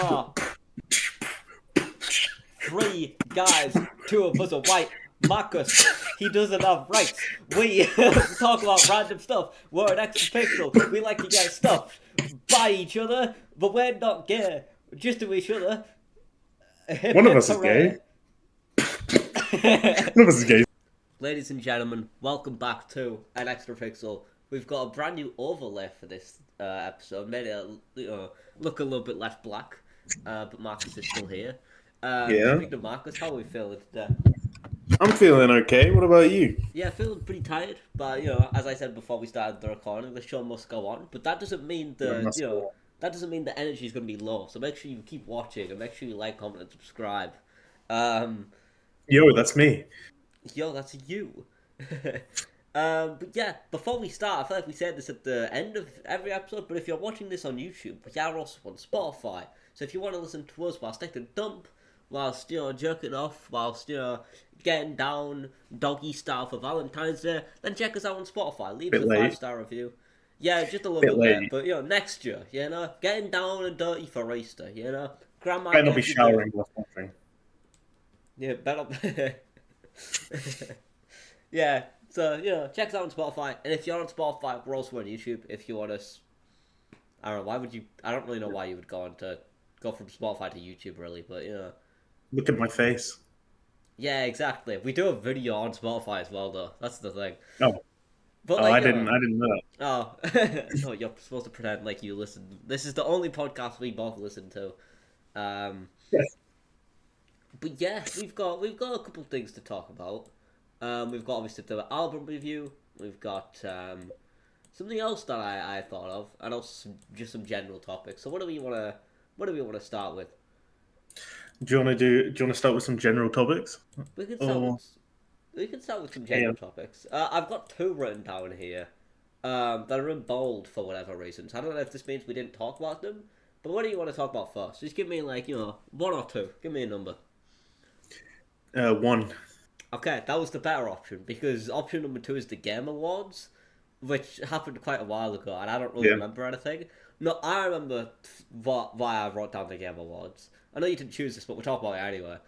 are three guys. Two of us are white. Marcus, he doesn't have rights. We talk about random stuff. We're an extra pixel. We like to get stuffed by each other, but we're not gay. Just to each other. Hip One of hip us is hooray. gay. One of us is gay. Ladies and gentlemen, welcome back to an extra pixel. We've got a brand new overlay for this episode. Made it look a little bit less black, but Marcus is still here. Yeah. Speaking of Marcus, how are we feeling today? I'm feeling okay. What about you? Yeah, feeling pretty tired, but as I said before we started the recording, the show must go on. But that doesn't mean Yeah, must go on. that doesn't mean the energy is going to be low. So make sure you keep watching and make sure you like, comment, and subscribe. Um, Yo, that's me. Yo, that's you. But yeah, before we start, I feel like we said this at the end of every episode, but if you're watching this on YouTube, we are also on Spotify. So if you want to listen to us whilst taking a dump, whilst, jerking off, whilst, getting down doggy style for Valentine's Day, then check us out on Spotify. Leave us Bit a late. 5-star review. Yeah, just a little Bit bit late, late. but, next year, getting down and dirty for Easter, Grandma Might not be gets you dinner. showering or something. Yeah, better. Yeah, so, check us out on Spotify. And if you're on Spotify, we're also on YouTube. If you want us, I don't know, why would you, I don't really know why you would go from Spotify to YouTube, really, but, Look at my face. Yeah, exactly. We do a video on Spotify as well, though. That's the thing. Oh, But, I didn't know that. oh, no, you're supposed to pretend like you listen. This is the only podcast we both listen to. Yes. But yeah, we've got a couple things to talk about. We've got obviously the album review. We've got something else that I thought of, and also just some general topics. So what do we want to start with? Do you want to start with some general topics? We can start Or with we can start with some yeah, general topics. I've got two written down here. That are in bold for whatever reasons. I don't know if this means we didn't talk about them, but what do you want to talk about first? Just give me one or two. Give me a number. one. Okay, that was the better option because option number two is the Game Awards, which happened quite a while ago, and I don't really Yeah. remember anything. No, I remember why I wrote down the Game Awards. I know you didn't choose this, but we'll talk about it anyway.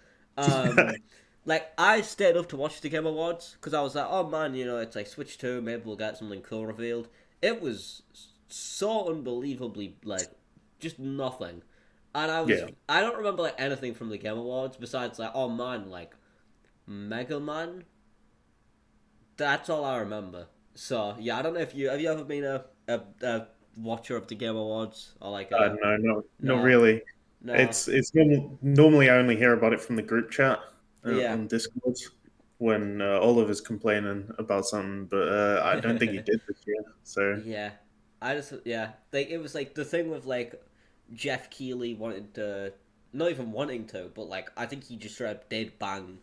Like, I stayed up to watch the Game Awards because I was like, oh man, it's like Switch 2, maybe we'll get something cool revealed. It was so unbelievably, like, just nothing. And Yeah. I don't remember, like, anything from the Game Awards besides, like, oh man, like, Mega Man. That's all I remember. So yeah, I don't know if have you ever been a watcher of the Game Awards or like a No, not no really. no It's normally I only hear about it from the group chat yeah on Discord when Oliver's complaining about something, but I don't think he did this year. So yeah I just like it was like the thing with like Jeff Keighley wanting to not even wanting to but like I think he just straight up did bang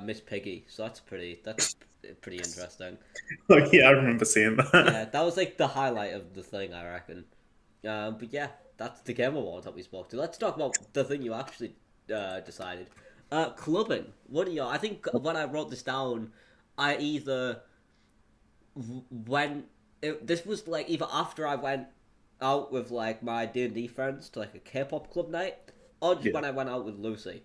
Miss Piggy, so that's pretty interesting. oh yeah, I remember seeing Yeah, that. that was like the highlight of the thing, I reckon. But yeah, that's the Game Awards that we spoke to. Let's talk about the thing you actually decided. Clubbing. What do you? I think when I wrote this down, I either went. This was like either after I went out with like my D&D friends to like a K-pop club night, or just Yeah. when I went out with Lucy.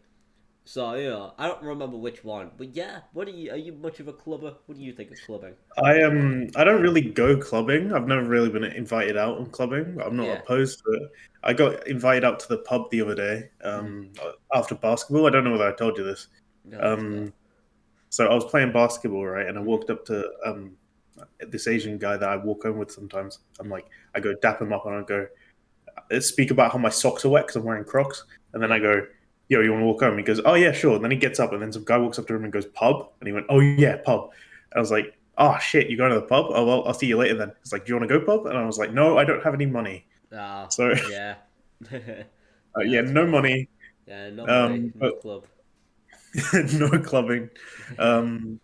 So I don't remember which one, but yeah. What are you? Are you much of a clubber? What do you think of clubbing? I don't really go clubbing. I've never really been invited out on clubbing. I'm not Yeah. opposed to it. I got invited out to the pub the other day after basketball. I don't know whether I told you this. No, let's go. Um, so I was playing basketball, right, and I Mhm. walked up to this Asian guy that I walk home with sometimes. I go dap him up and I go speak about how my socks are wet because I'm wearing Crocs, and then Yeah. I go, "Yo, you want to walk home?" He goes, "Oh yeah, sure." And then he gets up, and then some guy walks up to him and goes, "Pub?" And he went, "Oh yeah, pub." I was like, "Oh shit, you going to the pub? Oh well, I'll see you later then." He's like, "Do you want to go pub?" And I was like, "No, I don't have any money." Oh, So yeah. Yeah, yeah, that's no fair. money, Yeah, no money, no but club. no clubbing. Um,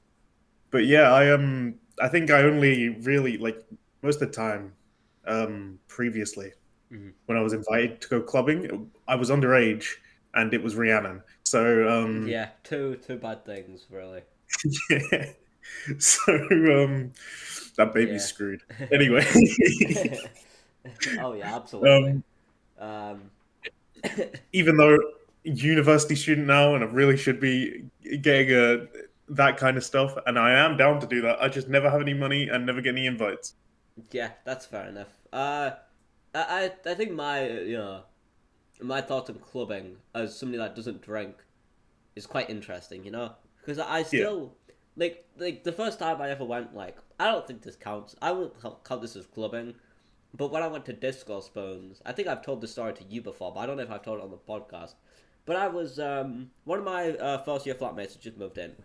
but yeah, I think I only really like most of the time previously Mhm. when I was invited to go clubbing, I was underage and it was Rhiannon. So Yeah, two bad things, really. yeah, so that baby's Yeah. screwed. Anyway, Oh yeah, absolutely. um, Um, even though university student now, and I really should be getting that kind of stuff, and I am down to do that. I just never have any money and never get any invites. Yeah, that's fair enough. I think my my thoughts on clubbing as somebody that doesn't drink is quite interesting, because I Yeah, still like the first time I ever went, like I don't think this counts. I wouldn't count this as clubbing, but when I went to Disco Spoons, I think I've told this story to you before, but I don't know if I've told it on the podcast. But I was one of my first year flatmates had just moved in,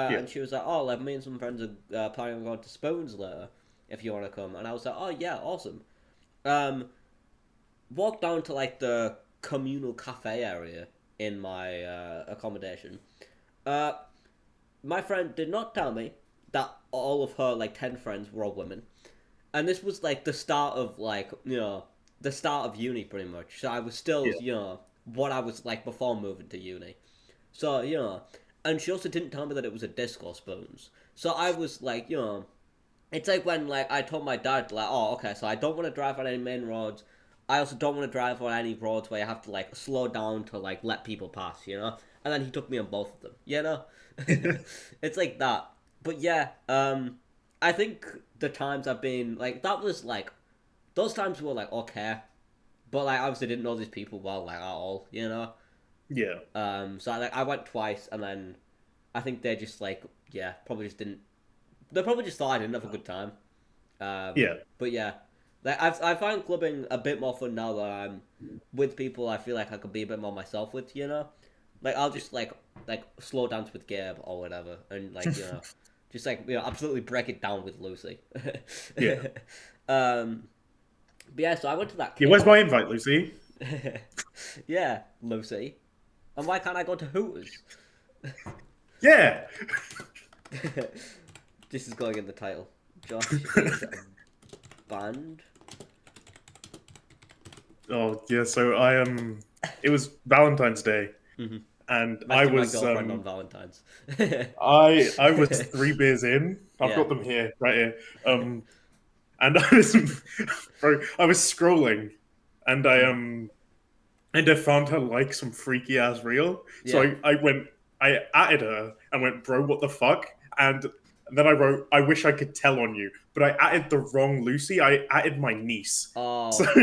yeah, and she was like, "Oh, like me and some friends are planning on going to Spoons later, if you want to come." And I was like, "Oh yeah, awesome." Um, Walked down to like the communal cafe area in my accommodation. Uh, my friend did not tell me that all of her like 10 friends were all women, and this was like the start of like the start of uni pretty much. So I was still yeah. what I was like before moving to uni. So and she also didn't tell me that it was a disco spoons. So I was like it's like when like I told my dad like, oh okay, so I don't want to drive on any main roads. I also don't want to drive on any roads where you have to like slow down to like let people pass. And then he took me on both of them. It's like that. But yeah, I think the times I've been like that was like those times were like okay, but like obviously didn't know these people well like at all. Yeah, So I went twice, and then I think they just like probably just didn't. They probably just thought I didn't have a good time. yeah, But yeah, like I find clubbing a bit more fun now that I'm with people. I feel like I could be a bit more myself with. Like I'll just like slow dance with Gabe or whatever, and like just like absolutely break it down with Lucy. yeah. um, but yeah, so I went to that Yeah, where's cave. my invite, Lucy? Yeah, Lucy. And why can't I go to Hooters? Yeah. This is going in the title. Josh is banned. Oh yeah, so I it was Valentine's Day, Mm-hmm. and Met my girlfriend on Valentine's. I was 3 beers in. I've Yeah. got them here, right here. And I was bro, I was scrolling, and Mm. I found her like some freaky ass reel. So Yeah. I added her and went, bro, what the fuck? And then I wrote, I wish I could tell on you, but I added the wrong Lucy. I added my niece. So, Oh.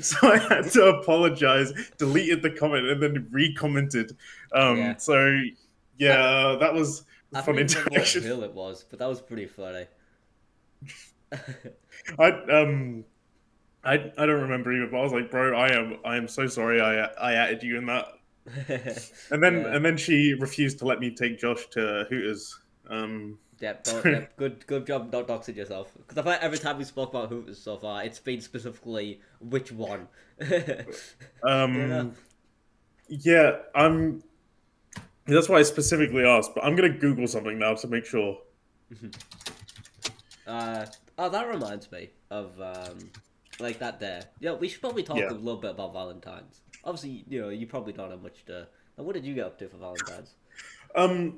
so I had to apologize, deleted the comment, and then re-commented. Yeah. So I yeah, that was a I don't fun even remember what interaction. reel it was, but that was pretty funny. I I don't remember either, but I was like, bro, I am so sorry. I added you in that, Yeah. and then she refused to let me take Josh to Hooters. Yep, So, yep, good job not doxing yourself. Because I feel like every time we spoke about Hooters so far, it's been specifically which one. you know? um, yeah, that's why I specifically asked. But I'm gonna Google something now to make sure. Uh, oh, that reminds me of like that day. Yeah, we should probably talk Yeah. a little bit about Valentine's. Obviously, you probably don't have much to. Now, what did you get up to for Valentine's?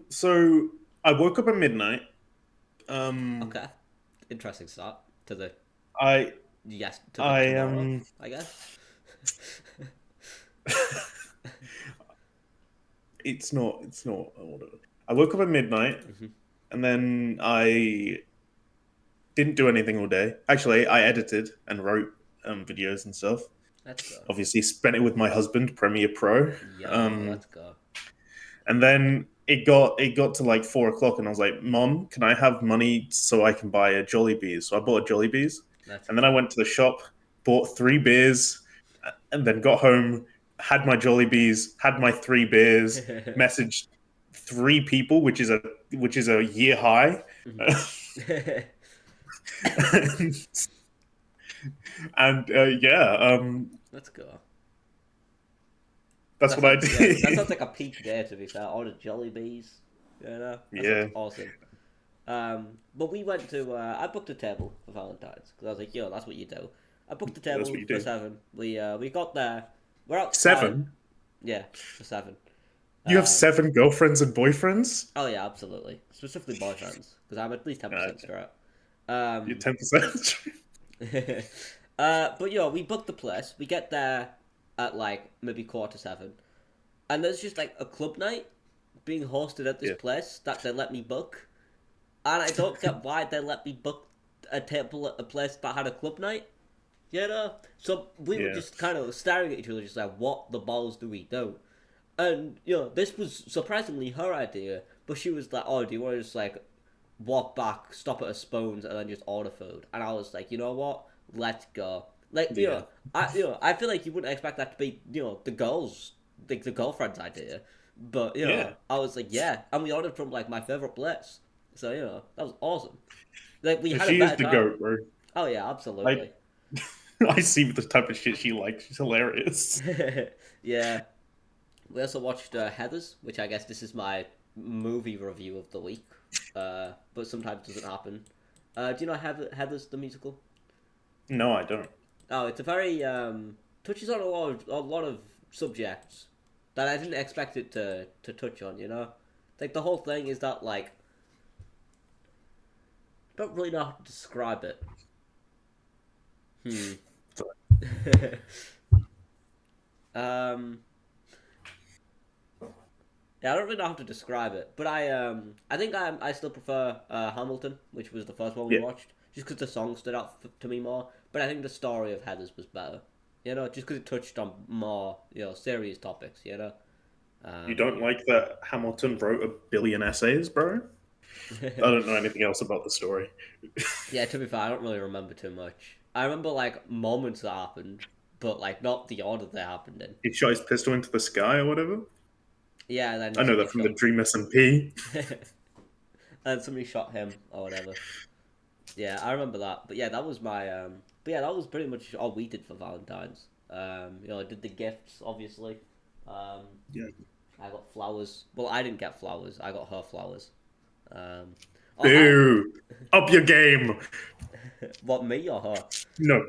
So I woke up at midnight. Um, Okay, interesting start to the I yes to the I tomorrow, I guess. it's not. I woke up at midnight, Hmm. and then I didn't do anything all day. Actually, I edited and wrote videos and stuff. Let's go. Obviously, spent it with my husband, Premiere Pro. Yo, Um, let's go. and then it got to like 4 o'clock, and I was like, "Mom, can I have money so I can buy a Jollibees?" So I bought a Jollibees, Let's and then I go. went to the shop, bought 3 beers, and then got home, had my Jollibees, had my 3 beers, messaged 3 people, which is a year high. Mhm. And yeah, Let's go. that's That what I sounds yeah. That did. sounds like a peak day to be fair. All the Jolly Bees. That sounds Yeah, awesome. But we went to. I booked a table for Valentine's because I was like, "Yo, that's what you do." I booked a that's table what you for do. 7. We got there. We're outside. 7. Yeah, for 7. You have Um, 7 girlfriends and boyfriends. oh yeah, absolutely. Specifically boyfriends because I'm at least 10% Okay, straight. you're Um, 10%. but we booked the place. We get there. at like maybe 7:15, and there's just like a club night being hosted at this Yeah. place that they let me book, and I don't get why they let me book a table at a place that had a club night. You know, so we were Yeah. just kind of staring at each other, just like, what the balls do we do? And this was surprisingly her idea, but she was like, "Oh, do you want to just like walk back, stop at a Spoons, and then just order food?" And I was like, "You know what? Let's go." Like, Yeah. I feel like you wouldn't expect that to be, the girls, like the girlfriend's idea, but Yeah. I was like, "Yeah," and we ordered from like my favorite place, so that was awesome. Like, we had a She is better the time. goat, bro. Oh yeah, Like, absolutely. I see the type of shit she likes. She's hilarious. Yeah. We also watched Heathers, which I guess this is my movie review of the week, but sometimes doesn't happen. Do you know Heathers the musical? No, I don't. Oh, it's a very touches on a lot of subjects that I didn't expect it to touch on. Like the whole thing is that like I don't really know how to describe it. Hmm. um. Yeah, I don't really know how to describe it, but I think I still prefer Hamilton, which was the first one we Yeah. watched, just because the song stood out to me more. But I think the story of Heathers was better, just because it touched on more serious topics. You Um, don't like that Hamilton wrote a billion essays, bro? I don't know anything else about the story. yeah, to be fair, I don't really remember too much. I remember like moments that happened, but like not the order they happened in. He shot his pistol into the sky or whatever. Yeah, and then I know somebody that from the shot, Dream SMP. and somebody shot him or whatever. Yeah, I remember that. But yeah, that was my but yeah, that was pretty much all we did for Valentine's. I did the gifts, obviously. Um Yeah. I got flowers. Well, I didn't get flowers. I got her flowers. Um oh I Boo! Up your game. what, me or her? No,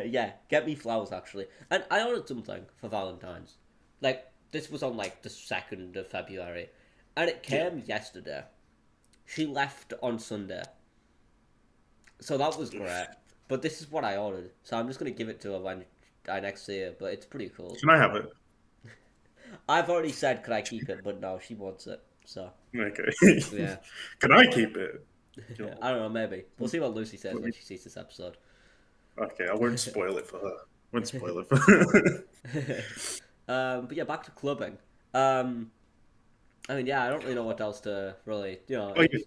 Yeah, get me flowers actually. And I ordered something for Valentine's. Like this was on like the 2nd of February and it yeah. came yesterday. She left on Sunday. So that was great. But this is what I ordered. So I'm just gonna give it to her when I next see her. But it's pretty cool. Can I have it? I've already said could I keep it, but no, she wants it. So Okay. yeah, Can I keep it? I don't know. Maybe we'll see what Lucy says when she sees this episode. Okay, I won't spoil it for her. Won't spoil it for her. But yeah, back to clubbing. Um, I mean, yeah, I don't really know what else to really. Oh, yeah. It's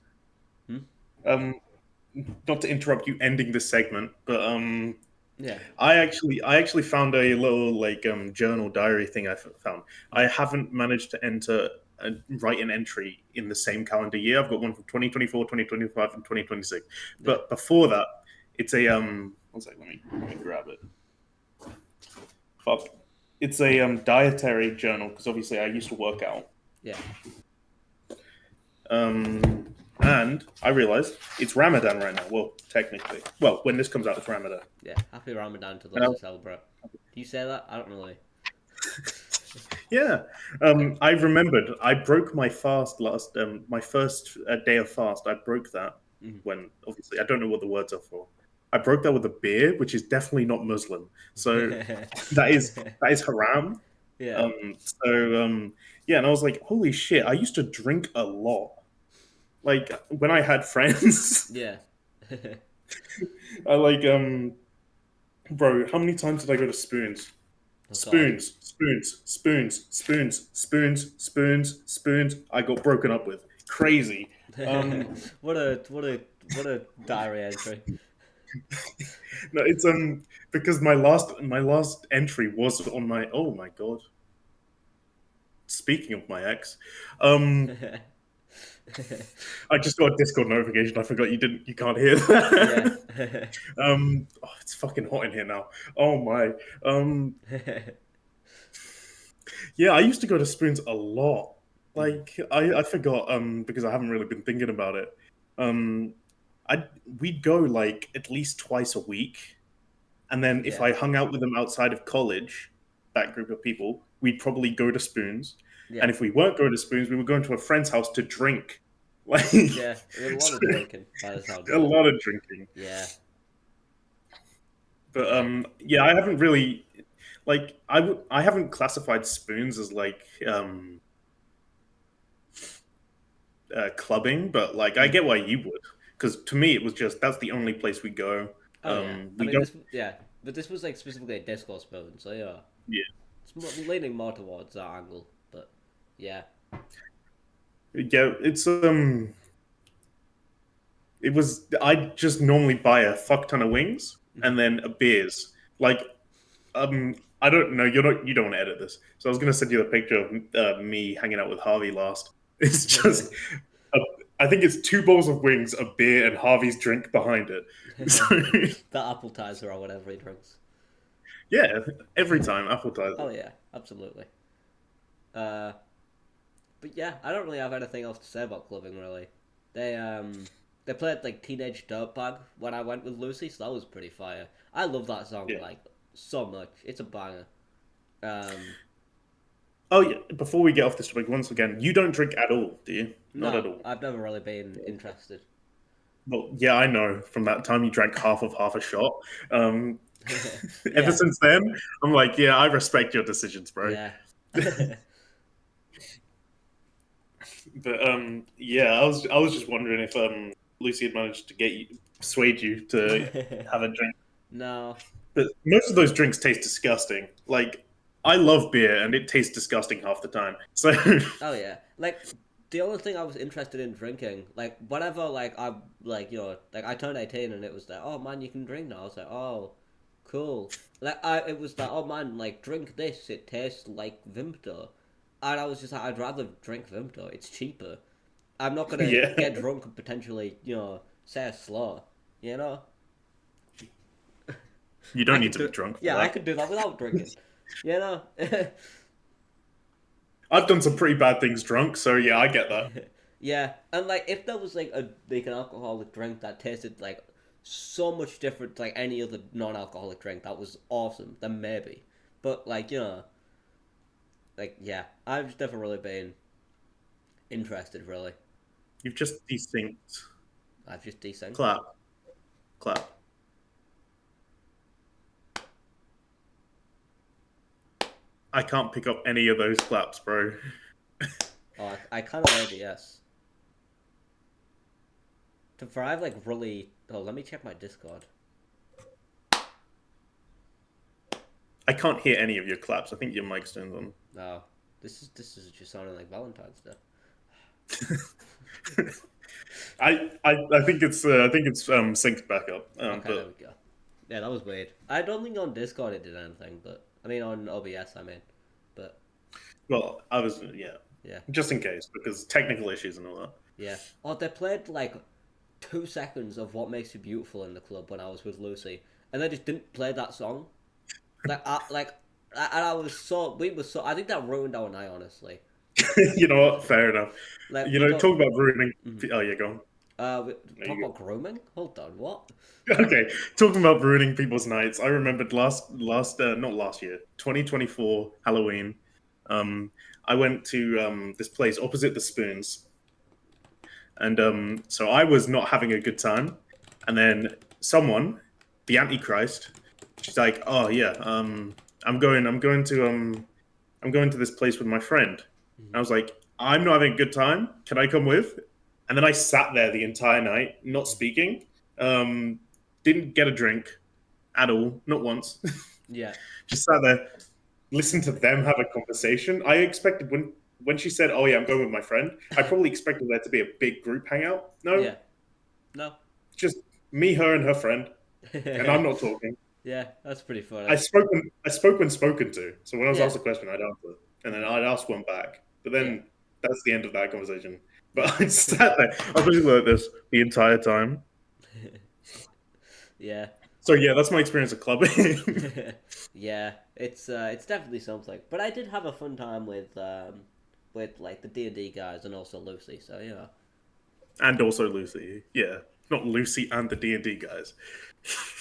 hmm? Um, not to interrupt you ending this segment, but Yeah, I actually found a little like journal diary thing found. I haven't managed to write an entry in the same calendar year. I've got one from 2024, 2025, and 2026. yeah, But before that, it's a one sec, let me grab it. Fuck. It's a dietary journal because obviously I used to work out. yeah, And I realized it's Ramadan right now. Well, technically. Well, when this comes out, it's Ramadan. yeah. Happy Ramadan to And those who celebrate. Do you say that? I don't really. yeah. I remembered I broke my fast my first day of fast. I broke that Mhm. when, obviously, I don't know what the words are for. I broke that with a beer, which is definitely not Muslim. So that is haram. Yeah, Yeah, and I was like, holy shit, I used to drink a lot. Like when I had friends, yeah. I like bro, how many times did I go to Spoons? Oh God. Spoons, spoons, spoons, spoons, spoons, spoons, spoons. I got broken up with. Crazy. Um, what a diary entry. no, it's because my last entry was on my. Oh my god. Speaking of my ex, um, I just got a Discord notification. I forgot you can't hear Yeah. that. Oh, it's fucking hot in here now. Oh my. Um, yeah, I used to go to Spoons a lot. Mhm. Like I forgot because I haven't really been thinking about it. Um, I we'd go like at least twice a week, and then if Yeah. I hung out with them outside of college, that group of people, we'd probably go to Spoons. Yeah. And if we weren't going to Spoons, we would go into a friend's house to drink. Like Yeah. It was a lot so, of drinking by the sounds a of it. lot of drinking. Yeah. But Yeah. yeah, I haven't really like I haven't classified spoons as like clubbing, but like I Mm. get why you would, because to me it was just that's the only place we go. Oh yeah, I We mean don't. this, yeah, but this was like specifically a disco spoon, so yeah, Yeah, it's leaning more towards that angle. But yeah, yeah. It was I just normally buy a fuck ton of wings Mhm. and then a beers. Like I don't know. You don't want to edit this, so I was gonna send you a picture of me hanging out with Harvey last. It's just a, I think it's two bowls of wings, a beer, and Harvey's drink behind it. So the appetizer or whatever he drinks. yeah, every time appetizer. Oh yeah, absolutely. Uh, but yeah, I don't really have anything else to say about clubbing really. They um they played like Teenage Dirtbag when I went with Lucy, so that was pretty fire. I love that song Yeah. like so much. It's a banger. Um, Oh yeah. Before we get off this topic, once again, you don't drink at all, do you? Not at no, all. I've never really been interested. Well, yeah, I know. From that time, you drank half a shot. Um, ever Yeah, since then, I'm like, yeah, I respect your decisions, bro. yeah. But yeah, I was just wondering if Lucy had managed to get you persuade you to have a drink. No. But most of those drinks taste disgusting. Like I love beer, and it tastes disgusting half the time. So Oh yeah. Like the only thing I was interested in drinking, like whatever, like I like like I turned 18 and it was like, oh man, you can drink now. I was like, oh, cool. Like it was like, oh man, like drink this. It tastes like Vimto, and I was just like, I'd rather drink Vimto. It's cheaper. I'm not gonna yeah, get drunk and potentially, say a slur. You know, you I don't need could to be do. drunk for Yeah, I that. could do that without drinking. You know. I've done some pretty bad things drunk, so yeah, I get that. Yeah, and like if there was like an alcoholic drink that tasted like so much different to like any other non-alcoholic drink that was awesome, then maybe. But like like yeah, I've just never really been interested. Really, You've just desynced. I've just desynced. Clap, clap. I can't pick up any of those claps, bro. Oh, I kind of maybe yes. For I've like really. Oh, let me check my Discord. I can't hear any of your claps. I think your mic's turned on. No, this is just sounding like Valentine's Day. I think it's synced back up. Okay, there we go. Yeah, that was weird. I don't think on Discord it did anything, but I mean on OBS, I mean, but well, I was yeah, yeah, just in case because technical issues and all that. yeah. Oh, they played like 2 seconds of "What Makes You Beautiful" in the club when I was with Lucy, and they just didn't play that song. And I was so we were so. I think that ruined our night, honestly. You know what? Fair enough. Like You we know, got talk about ruining. mhm. Oh yeah, go on. We There talk you about grooming. Hold on, what? go. Okay, talking about ruining people's nights. I remembered last not last year, 2024 Halloween. Um, I went to this place opposite the Spoons, and so I was not having a good time, and then someone, the Antichrist, she's like, "Oh yeah, I'm going to this place with my friend." I Mhm. was like, "I'm not having a good time. Can I come with?" And then I sat there the entire night, not speaking. Um, didn't get a drink at all, not once. Yeah, Just sat there, listened to them have a conversation. I expected when she said, "Oh yeah, I'm going with my friend," I probably expected there to be a big group hangout. No, yeah. No. just me, her, and her friend, and I'm not talking. Yeah, that's pretty funny. I spoke when spoken to. So when I was Yeah. asked a question, I'd answer, and then Mhm. I'd ask one back. But Yeah. then that's the end of that conversation. Yeah. But I sat there. I was basically like this the entire time. Yeah. So yeah, that's my experience of clubbing, Yeah, it's definitely something. But I did have a fun time with like the D&D guys and also Lucy. So yeah. and also Lucy. Yeah, not Lucy and the D&D guys.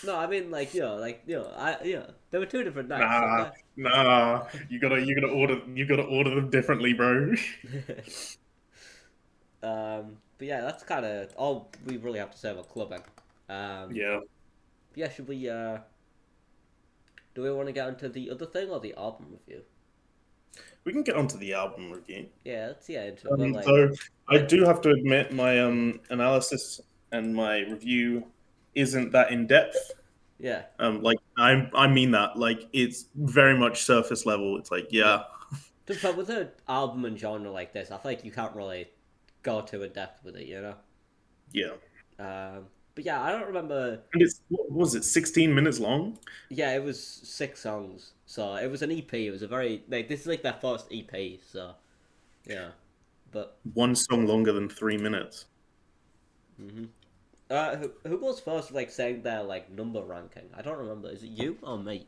No, I mean like there were two different nights. Nah, Okay. nah. You gotta order them differently, bro. But yeah, that's kind of all we really have to say about clubbing. Um, Yeah. yeah, should we Do we want to get into the other thing or the album review? We can get onto the album review. Yeah, let's get into it. But So I like, do have to admit my analysis and my review isn't that in depth. yeah, Like I mean that like it's very much surface level. It's like yeah. yeah, To be fair, with an album and genre like this, I feel like you can't really go too in depth with it, you know. yeah. But yeah, I don't remember. And it's what was it 16 minutes long? Yeah, it was 6 songs, so it was an EP. It was a very like this is like their first EP, so yeah. But One song longer than 3 minutes. hmm who goes first? Like saying their like number ranking. I don't remember. Is it you or me?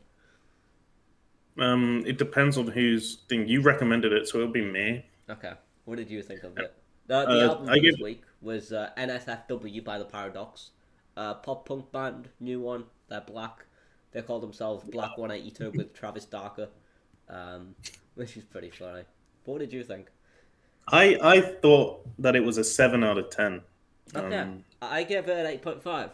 It depends on whose thing you recommended it, so it'll be me. Okay. What did you think of it? The album I for give this week was NSFW by the Paradox, pop punk band, new one. They're black. They call themselves Black 182 with Travis Darker, um, which is pretty funny. But what did you think? I thought that it was a 7 out of 10. Okay, Um, I gave it an 8.5.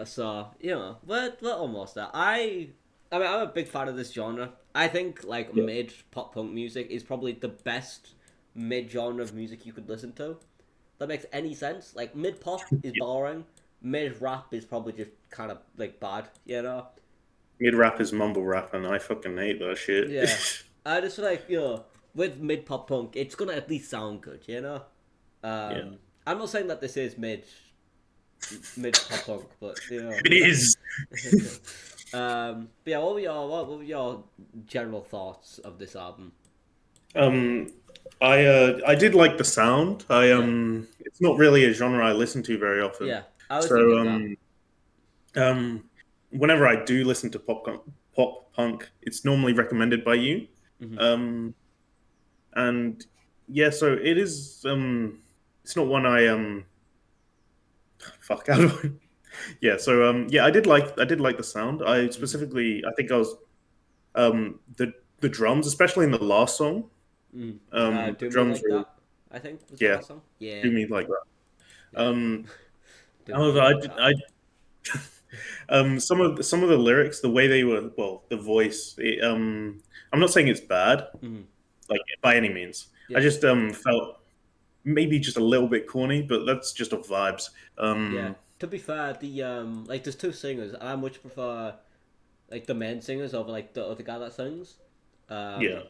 So we're almost there. I mean, I'm a big fan of this genre. I think like yeah, mid pop punk music is probably the best mid genre of music you could listen to. That makes any sense. Like mid pop is yeah. boring. Mid rap is probably just kind of like bad. You know? Mid rap is mumble rap, and I fucking hate that shit. Yeah. I just like with mid pop punk, it's gonna at least sound good. You know? Yeah, I'm not saying that this is mid pop punk, but it is. but yeah, what were your general thoughts of this album? Um, I did like the sound. Yeah, It's not really a genre I listen to very often. yeah, I was So thinking that. um, whenever I do listen to pop punk, it's normally recommended by you. Hmm. Um, and yeah, so it is. It's not one I fuck out. Yeah, so yeah, I did like the sound. I Hmm. specifically, I think I was the drums, especially in the last song. Hmm. The Do me drums like were that. I think was the yeah, last song. Yeah, do me like that. yeah. Do me However, like that. some of the lyrics, the way they were, well, the voice. I'm not saying it's bad, Hmm. like by any means. I Yeah, just felt maybe just a little bit corny, but that's just of vibes. yeah. Um, To be fair, the like there's two singers, and I much prefer like the main singers over like the other guy that sings. yeah, Um,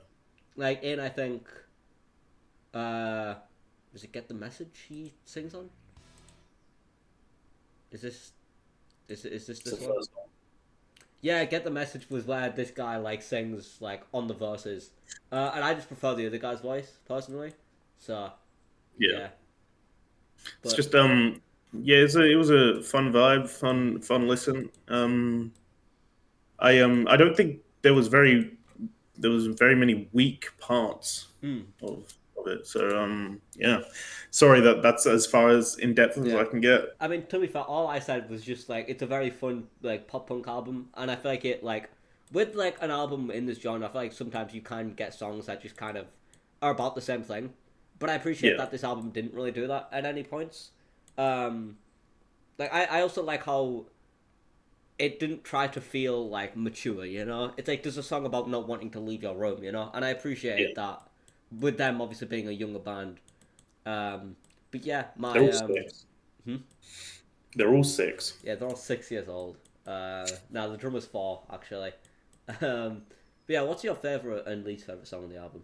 like in I think uh, does it get the message he sings on? Is this is this it's the this one? first one. Yeah, get the message was where this guy like sings like on the verses, and I just prefer the other guy's voice personally. So Yeah, yeah, it's but just yeah, it was a fun vibe, fun listen. I don't think there was very many weak parts mm, of it. So yeah, sorry that that's as far as in depth as yeah. I can get. I mean, to be fair, all I said was just like it's a very fun like pop punk album, and I feel like it like with like an album in this genre, I feel like sometimes you can get songs that just kind of are about the same thing. But I appreciate Yeah, that this album didn't really do that at any points. Um, like I also like how it didn't try to feel like mature, you know? It's like there's a song about not wanting to leave your room, you know? And I appreciate yeah, that with them obviously being a younger band. Um, but yeah, they're my all six. hmm? They're all six. Yeah, they're all 6 years old. Now the drummer's four actually. Um, but yeah, what's your favorite and least favorite song on the album?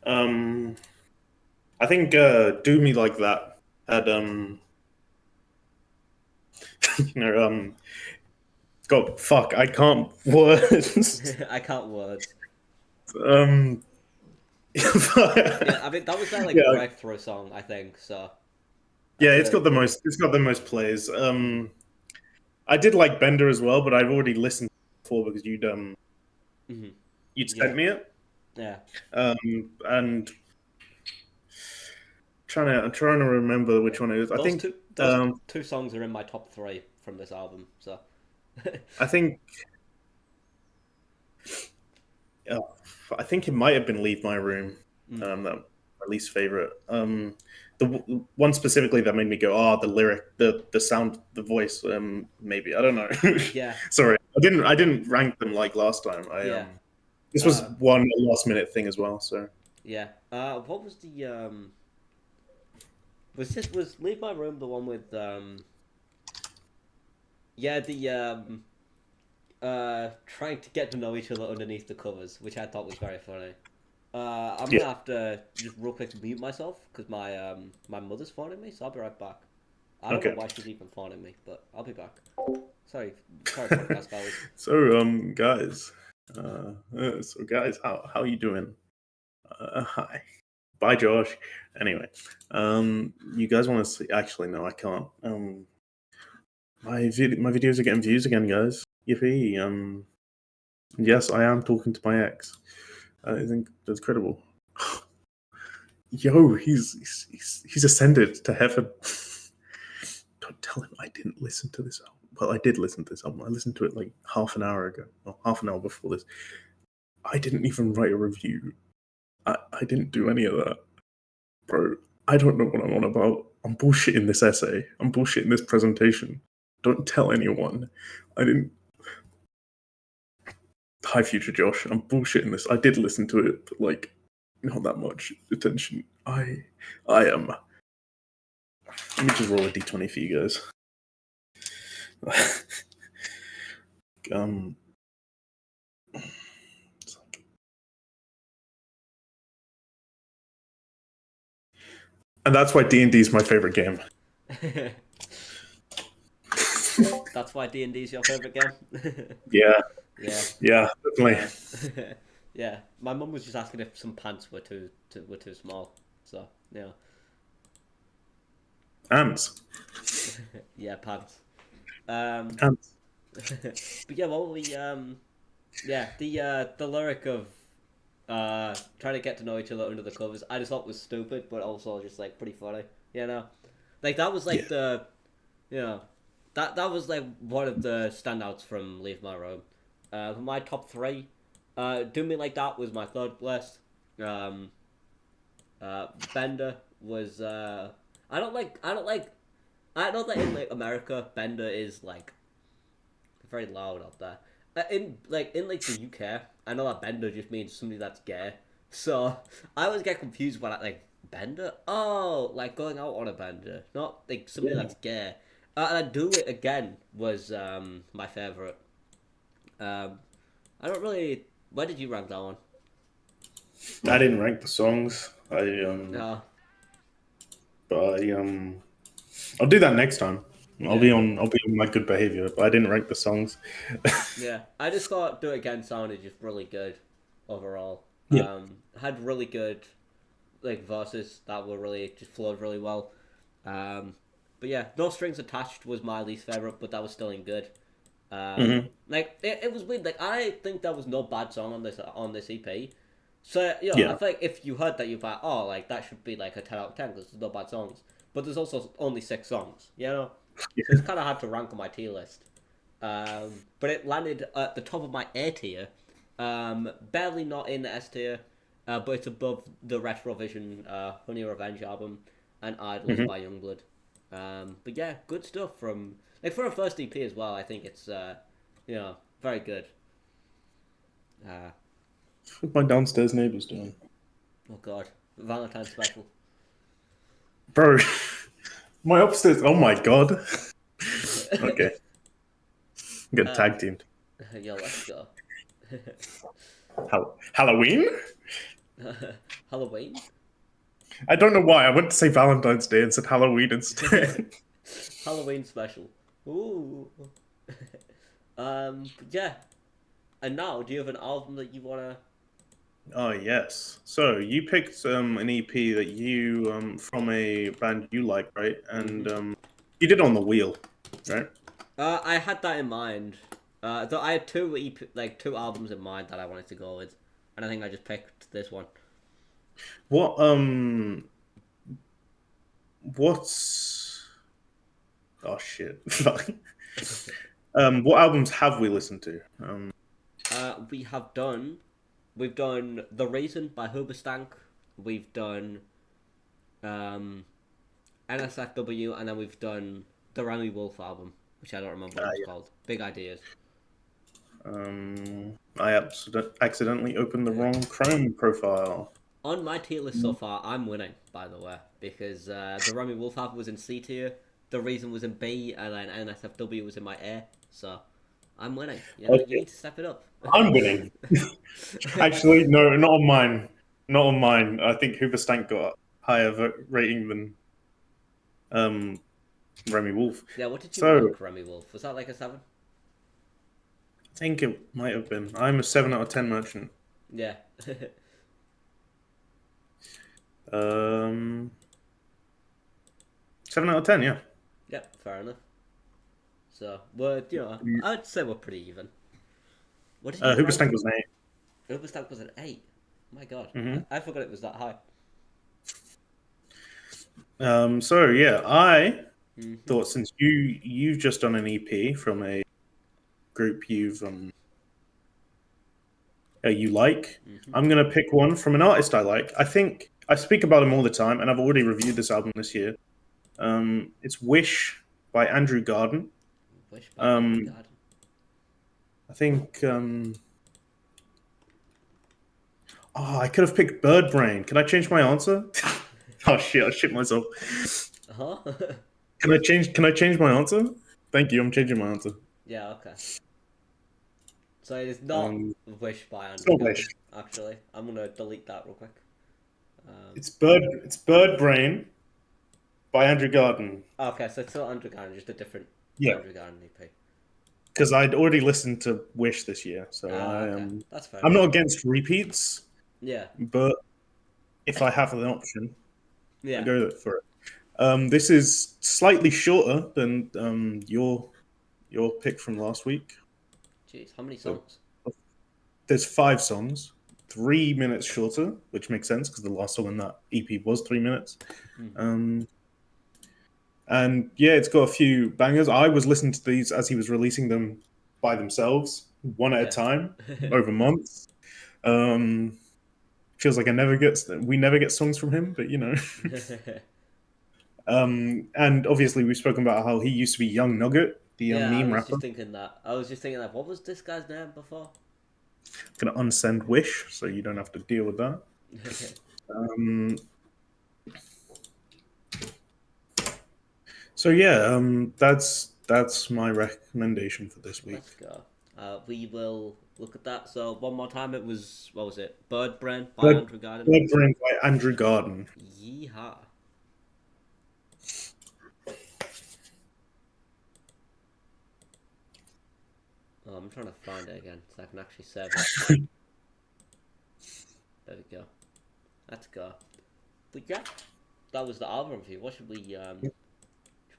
Um, I think "Do Me Like That" had you know God fuck I can't words I can't words. um Yeah, I mean that was their like yeah breakthrough song, I think. So yeah that's it's a got the most plays. mhm, I did like Bender as well, but I've already listened before because mhm. you'd Yeah, sent me it. yeah. And I'm trying to remember Yeah. which one it is. Those two songs are in my top three from this album. So I think I think it might have been "Leave My Room." mm, That my least favorite. one specifically that made me go, oh, the lyric, the sound, the voice. Maybe I don't know. Yeah, Sorry, I didn't rank them like last time. yeah, This was uh, one last minute thing as well. So yeah. What was the was Leave My Room the one with yeah, the trying to get to know each other underneath the covers, which I thought was very funny. I'm yeah, gonna have to just real quick mute myself because my mother's phoning me, so I'll be right back. I don't know okay. why she's even phoning me, but I'll be back. Sorry, sorry, podcast fellas. So guys, how are you doing? Hi. Bye, Josh. Anyway, you guys want to see? Actually, no, I can't. My videos are getting views again, guys. Yippee! Yes, I am talking to my ex. I think that's credible. Yo, he's ascended to heaven. Don't tell him I didn't listen to this album. Well, I did listen to this album. I listened to it like half an hour ago, or half an hour before this. I didn't even write a review. I didn't do any of that. Bro, I don't know what I'm on about. I'm bullshitting this essay. I'm bullshitting this presentation. Don't tell anyone. I didn't. Hi, future Josh. I'm bullshitting this. I did listen to it, but like, not that much attention. I am. Let me just roll a d20 for you guys. um, and that's why D&D is my favorite game. That's why D&D is your favorite game. Yeah, Yeah. yeah, definitely. Yeah. My mum was just asking if some pants were too small. So yeah. Ants. Yeah, pants. Um, Ants. but yeah, what were we yeah, the lyric of trying to get to know each other under the covers, I just thought was stupid, but also just like pretty funny. You know, like that was Yeah. like the you know that was like one of the standouts from Leave My Room. My top three, Do Me Like That was my third place. Um, Bender was I know that in like America Bender is like very loud up there. In like the UK, I know that bender just means somebody that's gay. So I always get confused when I like bender. Oh, like going out on a bender, not like somebody Yeah. that's gay. And I do it again was my favorite. Um, I don't really. Where did you rank that one? I didn't rank the songs. No, But I'll do that next time. yeah, I'll be on my good behavior. But I didn't rank the songs. yeah. I just thought do it again sounded just really good overall. Yeah. Had really good like verses that were really just flowed really well. Um, but yeah, No Strings Attached was my least favorite, but that was still in good. Hmm. Like it was weird. Like I think there was no bad song on this EP. So I Yeah. feel like if you heard that, you'd be like, oh, like that should be like a 10 out of 10 because there's no bad songs. But there's also only 6 songs, you know. So it's kind of hard to rank on my tier list. But it landed at the top of my A tier. Barely not in the S tier, but it's above the Retrovision Honey Revenge album and Idols Hmm. by Youngblood. But yeah, good stuff from like for a first EP as well. I think it's very good. Uh, What's my downstairs neighbors doing? oh god, Valentine's special. Bro, my upstairs. Oh my god. Okay, I'm getting uh, tag teamed. yeah, let's go. Halloween? Halloween. I don't know why. I went to say Valentine's Day and said Halloween instead. Halloween special. Ooh. But yeah. And now, do you have an album that you wanna? Oh yes. So you picked an EP that you from a band you like, right? Mm-hmm. And you did it on the wheel, right? I had that in mind. Though I had two albums in mind that I wanted to go with, and I think I just picked this one. What what's oh shit. What albums have we listened to? We have done. We've done The Reason by Hoobastank. We've done. Um, NSFW, and then we've done the Remy Wolf album, which I don't remember what it was Yeah. called. Big Ideas. I accidentally opened the wrong Chrome profile. On my tier list so far, I'm winning, by the way, because the Remy Wolf album was in C tier, The Reason was in B, and then NSFW was in my A. So I'm winning. You know, you Okay, need to step it up. I'm winning. Actually, no, not on mine. Not on mine. I think Hooverstank got a higher rating than um, Remy Wolf. Yeah, what did you So mark Remy Wolf? Was that like a 7? I think it might have been. I'm a 7 out of 10 merchant. Yeah. Um, 7 out of 10, yeah. Yep, fair enough. So, I'd say we're pretty even. What did you rank? Hooverstank was an Overstack was an 8. My god, 8. Hmm. I forgot it was that high. So yeah, I Mm-hmm. thought since you've just done an EP from a group you like, Mm-hmm. I'm gonna pick one from an artist I like. I think I speak about him all the time, and I've already reviewed this album this year. It's Wish by Andrew Garden. Wish by Andrew Um, Garden. I think. Oh, I could have picked Bird Brain. Can I change my answer? Oh shit! I shit myself. Huh? Can I change my answer? Thank you. I'm changing my answer. Yeah, okay. So it is not Um, Wish by it's Andrew not Wish. Garden, actually. I'm gonna delete that real quick. Um, It's Bird Brain by Andrew Garden. okay, so it's still Andrew Garden, just a different Yeah, Andrew Garden EP. because I'd already listened to Wish this year, so Ah, okay. That's fair I'm enough. not against repeats, Yeah. but if I have an option, I Yeah. go for it. This is slightly shorter than your pick from last week. Jeez, how many So songs? there's 5 songs, 3 minutes shorter, which makes sense because the last song in that EP was 3 minutes. Mm-hmm. Um, and yeah, it's got a few bangers. I was listening to these as he was releasing them by themselves, one at a Yeah. time, over months. Um, Feels like we never get songs from him, but you know. And obviously we've spoken about how he used to be Young Nugget, the Yeah, I meme was rapper. just thinking that. I was just thinking that. What was this guy's name before? Gonna unsend Wish, so you don't have to deal with that. Um, so yeah, that's my recommendation for this week. Let's go. We will look at that. So one more time, it was what was it? Bird Brain by Blood, Andrew Garden. Blood Brain by Andrew Garden. Yeehaw. Oh, I'm trying to find it again so I can actually save it. There we go. Let's go. But yeah, that was the album review. What should we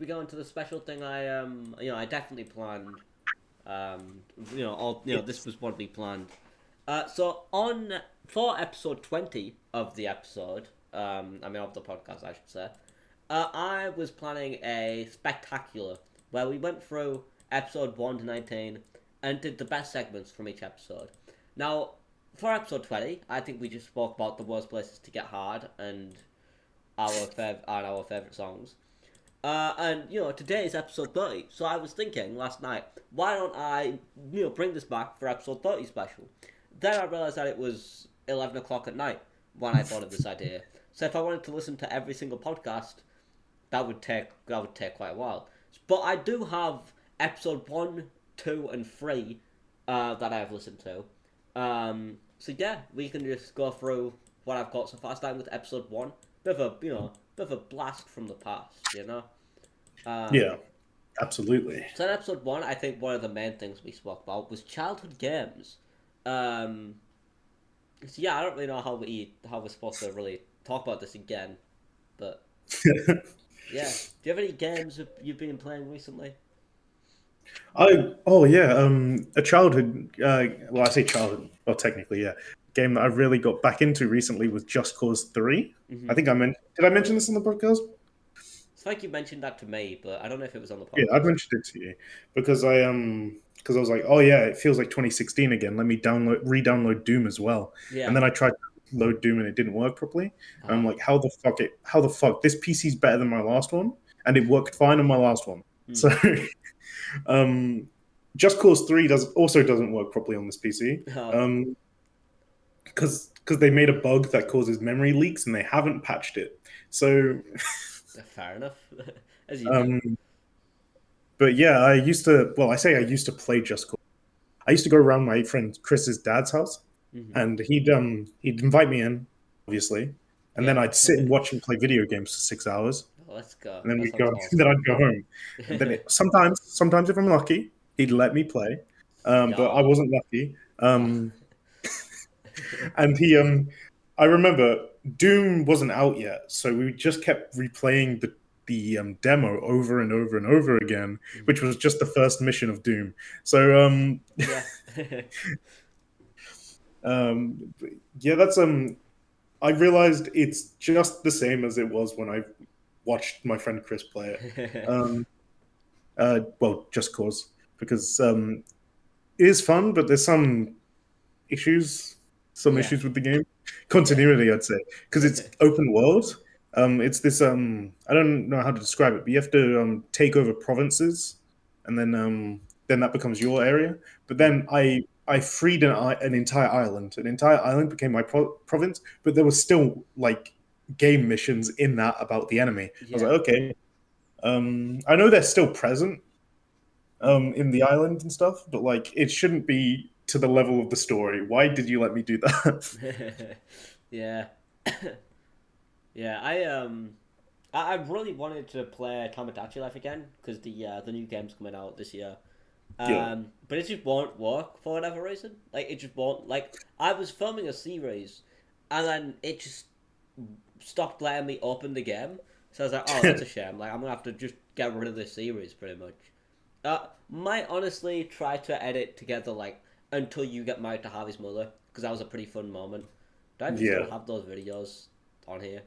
go into the special thing I definitely planned. This was what we planned. So on for episode 20 of the episode, of the podcast, I should say. I was planning a spectacular where we went through episode 1 to 19 and did the best segments from each episode. Now, for episode 20, I think we just spoke about the worst places to get hard and our favorite songs. Today is episode 30, so I was thinking last night, why don't I, bring this back for episode 30 special? Then I realised that it was 11 o'clock at night when I thought of this idea. So if I wanted to listen to every single podcast, that would take quite a while. But I do have episode 1, 2, and 3 that I have listened to. So yeah, we can just go through what I've got so far, starting with episode 1. Bit of a blast from the past. Yeah, absolutely. So in episode 1, I think one of the main things we spoke about was childhood games. Um, so yeah, I don't really know how we're supposed to really talk about this again, but yeah. Do you have any games that you've been playing recently? Oh yeah, a childhood. Well, I say childhood. Well, technically, yeah. Game that I've really got back into recently was Just Cause 3. I Mm-hmm. think I meant. Did I mention this on the podcast? It's like you mentioned that to me, but I don't know if it was on the Yeah, I've podcast. mentioned it to you because I was like, oh yeah, it feels like 2016 again. Let me re-download Doom as well. And Yeah. then I tried load Doom and it didn't work properly. And I'm Ah. like, how the fuck this PC's better than my last one, and it worked fine on my last one. Hmm. So um, Just Cause 3 doesn't work properly on this PC. Oh, Because they made a bug that causes memory leaks and they haven't patched it. So fair enough. As you do. um, but yeah, I say I used to play Just Cause. I used to go around my friend Chris's dad's house, Hmm. and he'd invite me in, obviously, and then Yeah. I'd sit and watch him play video games for 6 hours, Let's go. and then That we'd sounds go, awesome. then I'd go home, and then sometimes if I'm lucky, he'd let me play, but I Yeah. wasn't lucky. Oh. And I remember Doom wasn't out yet, so we just kept replaying the demo over and over and over again, Mhm. which was just the first mission of Doom. So Yeah. um, yeah, that's I realized it's just the same as it was when I watched my friend Chris play it. Um, well, Just Cause, because it is fun, but there's issues, some Yeah. issues with the game. Yeah. Continuity, I'd say, because it's open world. It's this I don't know how to describe it, but you have to take over provinces, and then that becomes your area. But Mm. then I freed an entire island. An entire island became my province, but there was still like game missions in that about the enemy. I was Yeah. like, okay, I know they're still present, Mm. in the island and stuff, but like it shouldn't be to the level of the story. Why did you let me do that? Yeah. Yeah. I really wanted to play Tomodachi Life again because the new game's coming out this year. Yeah. But it just won't work for whatever reason. Like it just won't. Like I was filming a series, and then it just stopped letting me open the game. So I was like, oh, that's a shame. Like I'm gonna have to just get rid of this series pretty much. Might honestly try to edit together like until you get married to Harvey's mother because that was a pretty fun moment. Do I even still Yeah. have those videos on here?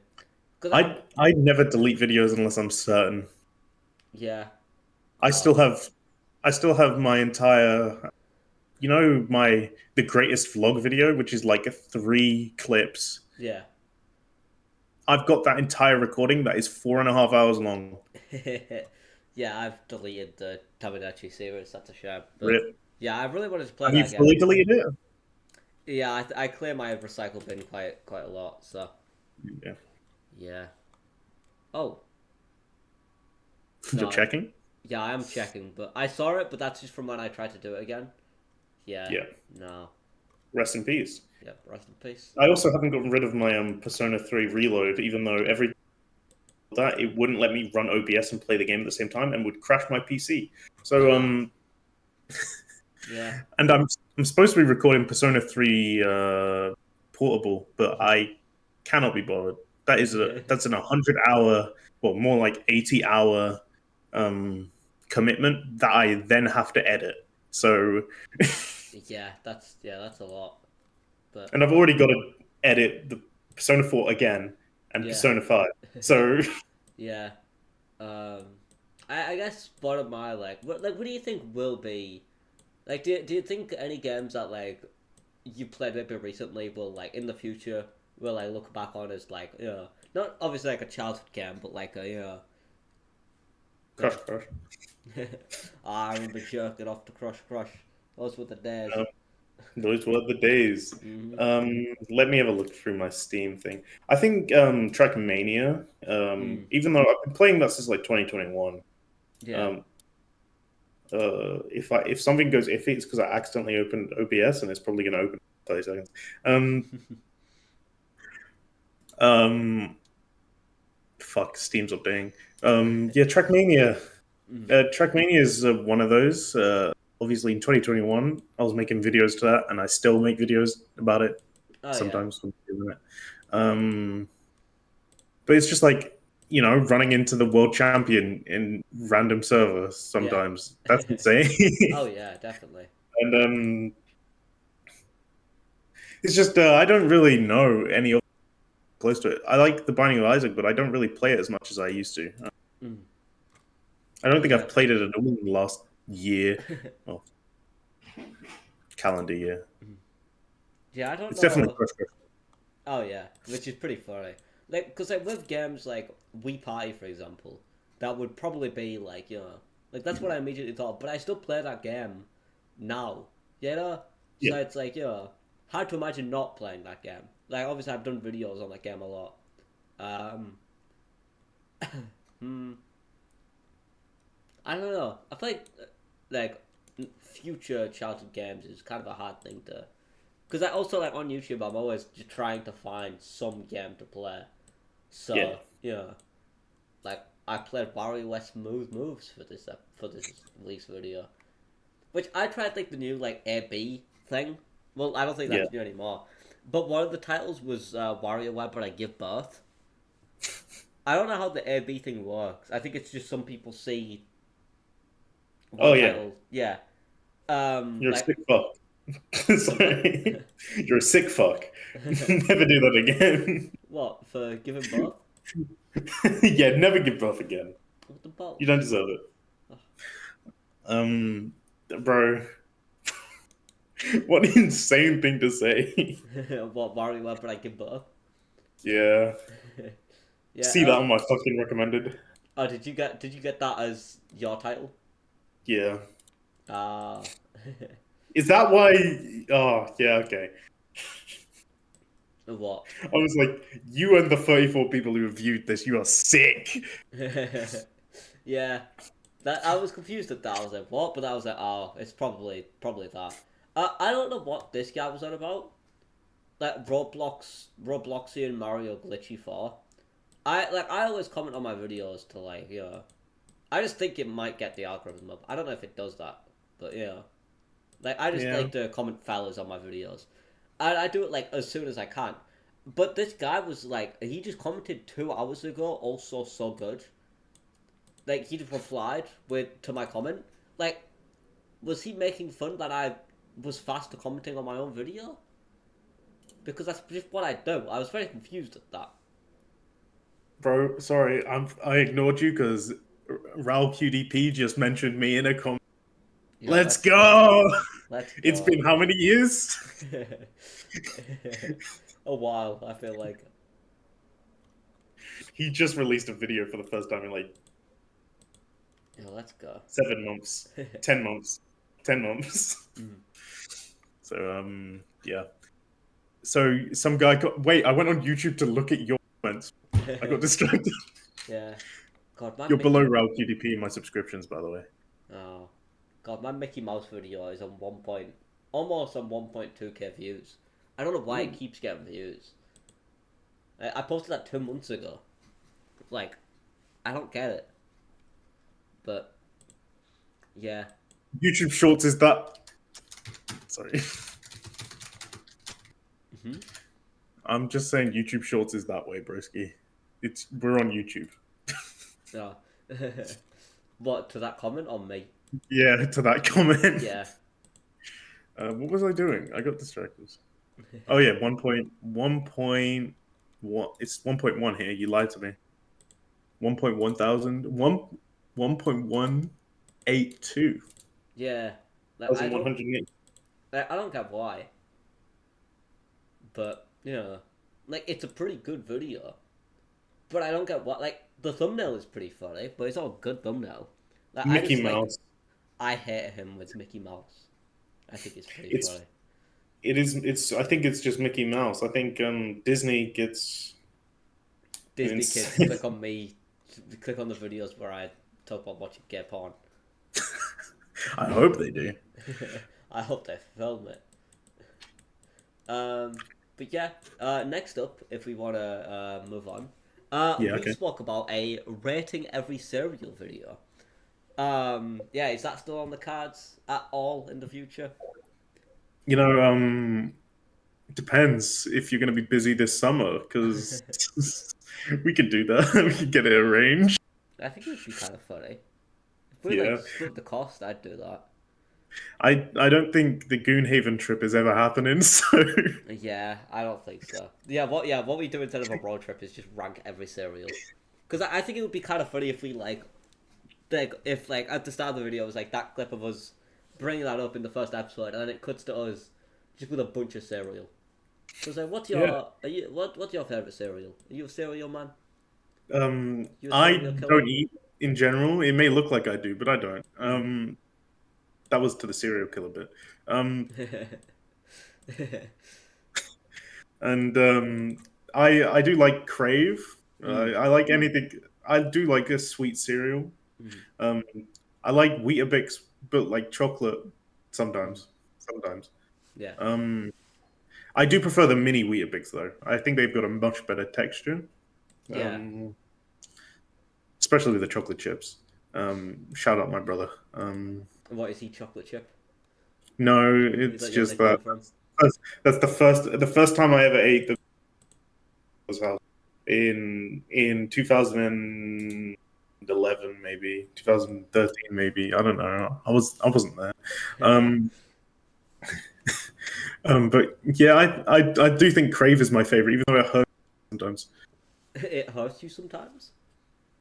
Because I never delete videos unless I'm certain. yeah. I Oh still have I still have my entire, my the greatest vlog video, which is like 3 clips. yeah. I've got that entire recording that is 4.5 hours long. Yeah, I've deleted the Tomodachi series. That's a shame. But Rip. yeah, I really wanted to play Have you that again. fully deleted it? Yeah, I clear my recycle bin quite a lot. So Yeah. yeah. Oh You're no, checking? yeah, I am checking, but I saw it, but that's just from when I tried to do it again. Yeah, Yeah. no. Rest in peace. Yeah, rest in peace. I also haven't gotten rid of my Persona 3 reload, even though every that it wouldn't let me run OBS and play the game at the same time and would crash my PC. So Yeah. and I'm supposed to be recording Persona 3 portable, but I cannot be bothered. That's an 100 hour, well, more like 80 hour commitment that I then have to edit. So That's a lot. But and I've already got to edit the Persona 4 again and yeah. Persona 5. So Yeah. Um, I guess one of my what do you think will be like? Do you think any games that like you played maybe recently will like in the future will like look back on as like not obviously like a childhood game, but like a Crush Crush. I remember jerking off to Crush Crush. Those were the days. Those were the days. Hmm. Let me have a look through my Steam thing. I think Trackmania, Mm. even though I've been playing that since like 2021, Yeah. um, if something goes iffy, it's because I accidentally opened OBS and it's probably going to open in 30 seconds. Um, Fuck, Steam's updating. Yeah, Trackmania. Mm. Trackmania is one of those. Obviously, in 2021, I was making videos to that, and I still make videos about it Oh yeah. sometimes. When I'm doing it. But it's just like, running into the world champion in random servers Yeah. sometimes. That's insane. Oh yeah, definitely. And it's just I don't really know any of close to it. I like The Binding of Isaac, but I don't really play it as much as I used to. Mm. I don't think Yeah. I've played it at all in the last year, well, calendar year. Yeah, I don't It's definitely know. Crush Crush. Oh yeah, which is pretty funny. Like, cause like with games like Wii Party, for example, that would probably be like like that's what I immediately thought. But I still play that game now, Yeah. So it's like hard to imagine not playing that game. Like obviously I've done videos on that game a lot. Um, hmm, I don't know. I feel like future childhood games is kind of a hard thing to. Because I also like on YouTube, I'm always just trying to find some game to play. Yeah. So like I played WarioWare Smooth Moves for this release video, which I tried like the new like AB thing. Well, I don't think Yeah. that's new anymore. But one of the titles was WarioWare, but I give birth. I don't know how the AB thing works. I think it's just some people see Oh one yeah. title. Yeah. You're a Like sick fuck. what? Sorry. You're a sick fuck. Never do that again. What for giving birth? Yeah, never give birth again. What the balls? You don't deserve it. Um, bro, what an insane thing to say. What WarioWare, but I give birth? Yeah. Yeah. See that on my fucking recommended. Oh, did you get that as your title? Yeah. Ah. Is that why? Oh, yeah, okay. What? I was like, you and the 34 people who reviewed this, you are sick. Yeah. That I was confused at that. I was like, what? But I was like, oh, it's probably that. I don't know what this guy was on about. Like Robloxian Mario Glitchy 4. I always comment on my videos to like, I just think it might get the algorithm up. I don't know if it does that, but like I just Yeah. like to comment fellas on my videos. I do it like as soon as I can. But this guy was like, he just commented 2 hours ago, also so good. Like he just replied to my comment. Like, was he making fun that I was faster commenting on my own video? Because that's just what I do. I was very confused at that. Bro, sorry, I ignored you because Raul QDP just mentioned me in a comment. Let's Let's go. go! Let's It's go. been how many years? A while, I feel like. He just released a video for the first time in like Let's go. 7 months, 10 months, 10 months. Mm. So yeah. So some guy got wait. I went on YouTube to look at your comments. I got distracted. Yeah. God, my You're below Mickey. Raul QDP in my subscriptions, by the way. Oh, God, my Mickey Mouse video is on almost on 1.2k views. I don't know why it Ooh. keeps getting views. I posted that 2 months ago. Like, I don't get it. But yeah. YouTube Shorts is that. Sorry. Hmm. I'm just saying YouTube Shorts is that way, broski. We're on YouTube. No. What, to that comment on me? Yeah, to that comment. Yeah. What was I doing? I got distracted. Oh yeah, 1.1. It's 1.1 here. You lied to me. 1.1 thousand. 1.182. Yeah. Like, I don't 1,108. I don't get why. But, like, it's a pretty good video. But I don't get what, like, the thumbnail is pretty funny, but it's not a good thumbnail. Like, I Mickey just, like, Mouse. I hate him with Mickey Mouse. I think it's pretty It's funny. it is. It's. I think it's just Mickey Mouse. I think Disney gets an Disney kids, insane. click on me, click on the videos where I talk about watching gay porn. I hope they do. I hope they film it. But yeah, next up, if we want to move on, Yeah. we Okay. spoke about a rating every cereal video. Yeah, is that still on the cards at all in the future? You know, depends if you're going to be busy this summer because we can do that. We can get it arranged. I think it would be kind of funny. If we like Yeah. split the cost, I'd do that. I don't think the Goonhaven trip is ever happening. So Yeah, I don't think so. What we do instead of a road trip is just rank every cereal. Because I think it would be kind of funny if we if like at the start of the video it was like that clip of us bringing that up in the first episode, and then it cuts to us just with a bunch of cereal. Because like, Yeah. what's your favorite cereal? Are you a cereal man? You a cereal I killer? don't eat in general. It may look like I do, but I don't. Mm. That was to the serial killer bit. Um, and I do like Crave. Mm. I like anything. I do like a sweet cereal. Mm. Um, I like Weetabix, but like chocolate Mm. sometimes. Sometimes. Yeah. Um, I do prefer the mini Weetabix though. I think they've got a much better texture, Yeah. um, especially with the chocolate chips. Shout out my brother. What is he? Chocolate chip? No, Is it's that your just that nickname from? that's the first time I ever ate the house in 2011 maybe 2013 maybe I don't know I wasn't there. Um, but yeah, I do think Crave is my favorite, even though it hurts sometimes. It hurts you sometimes.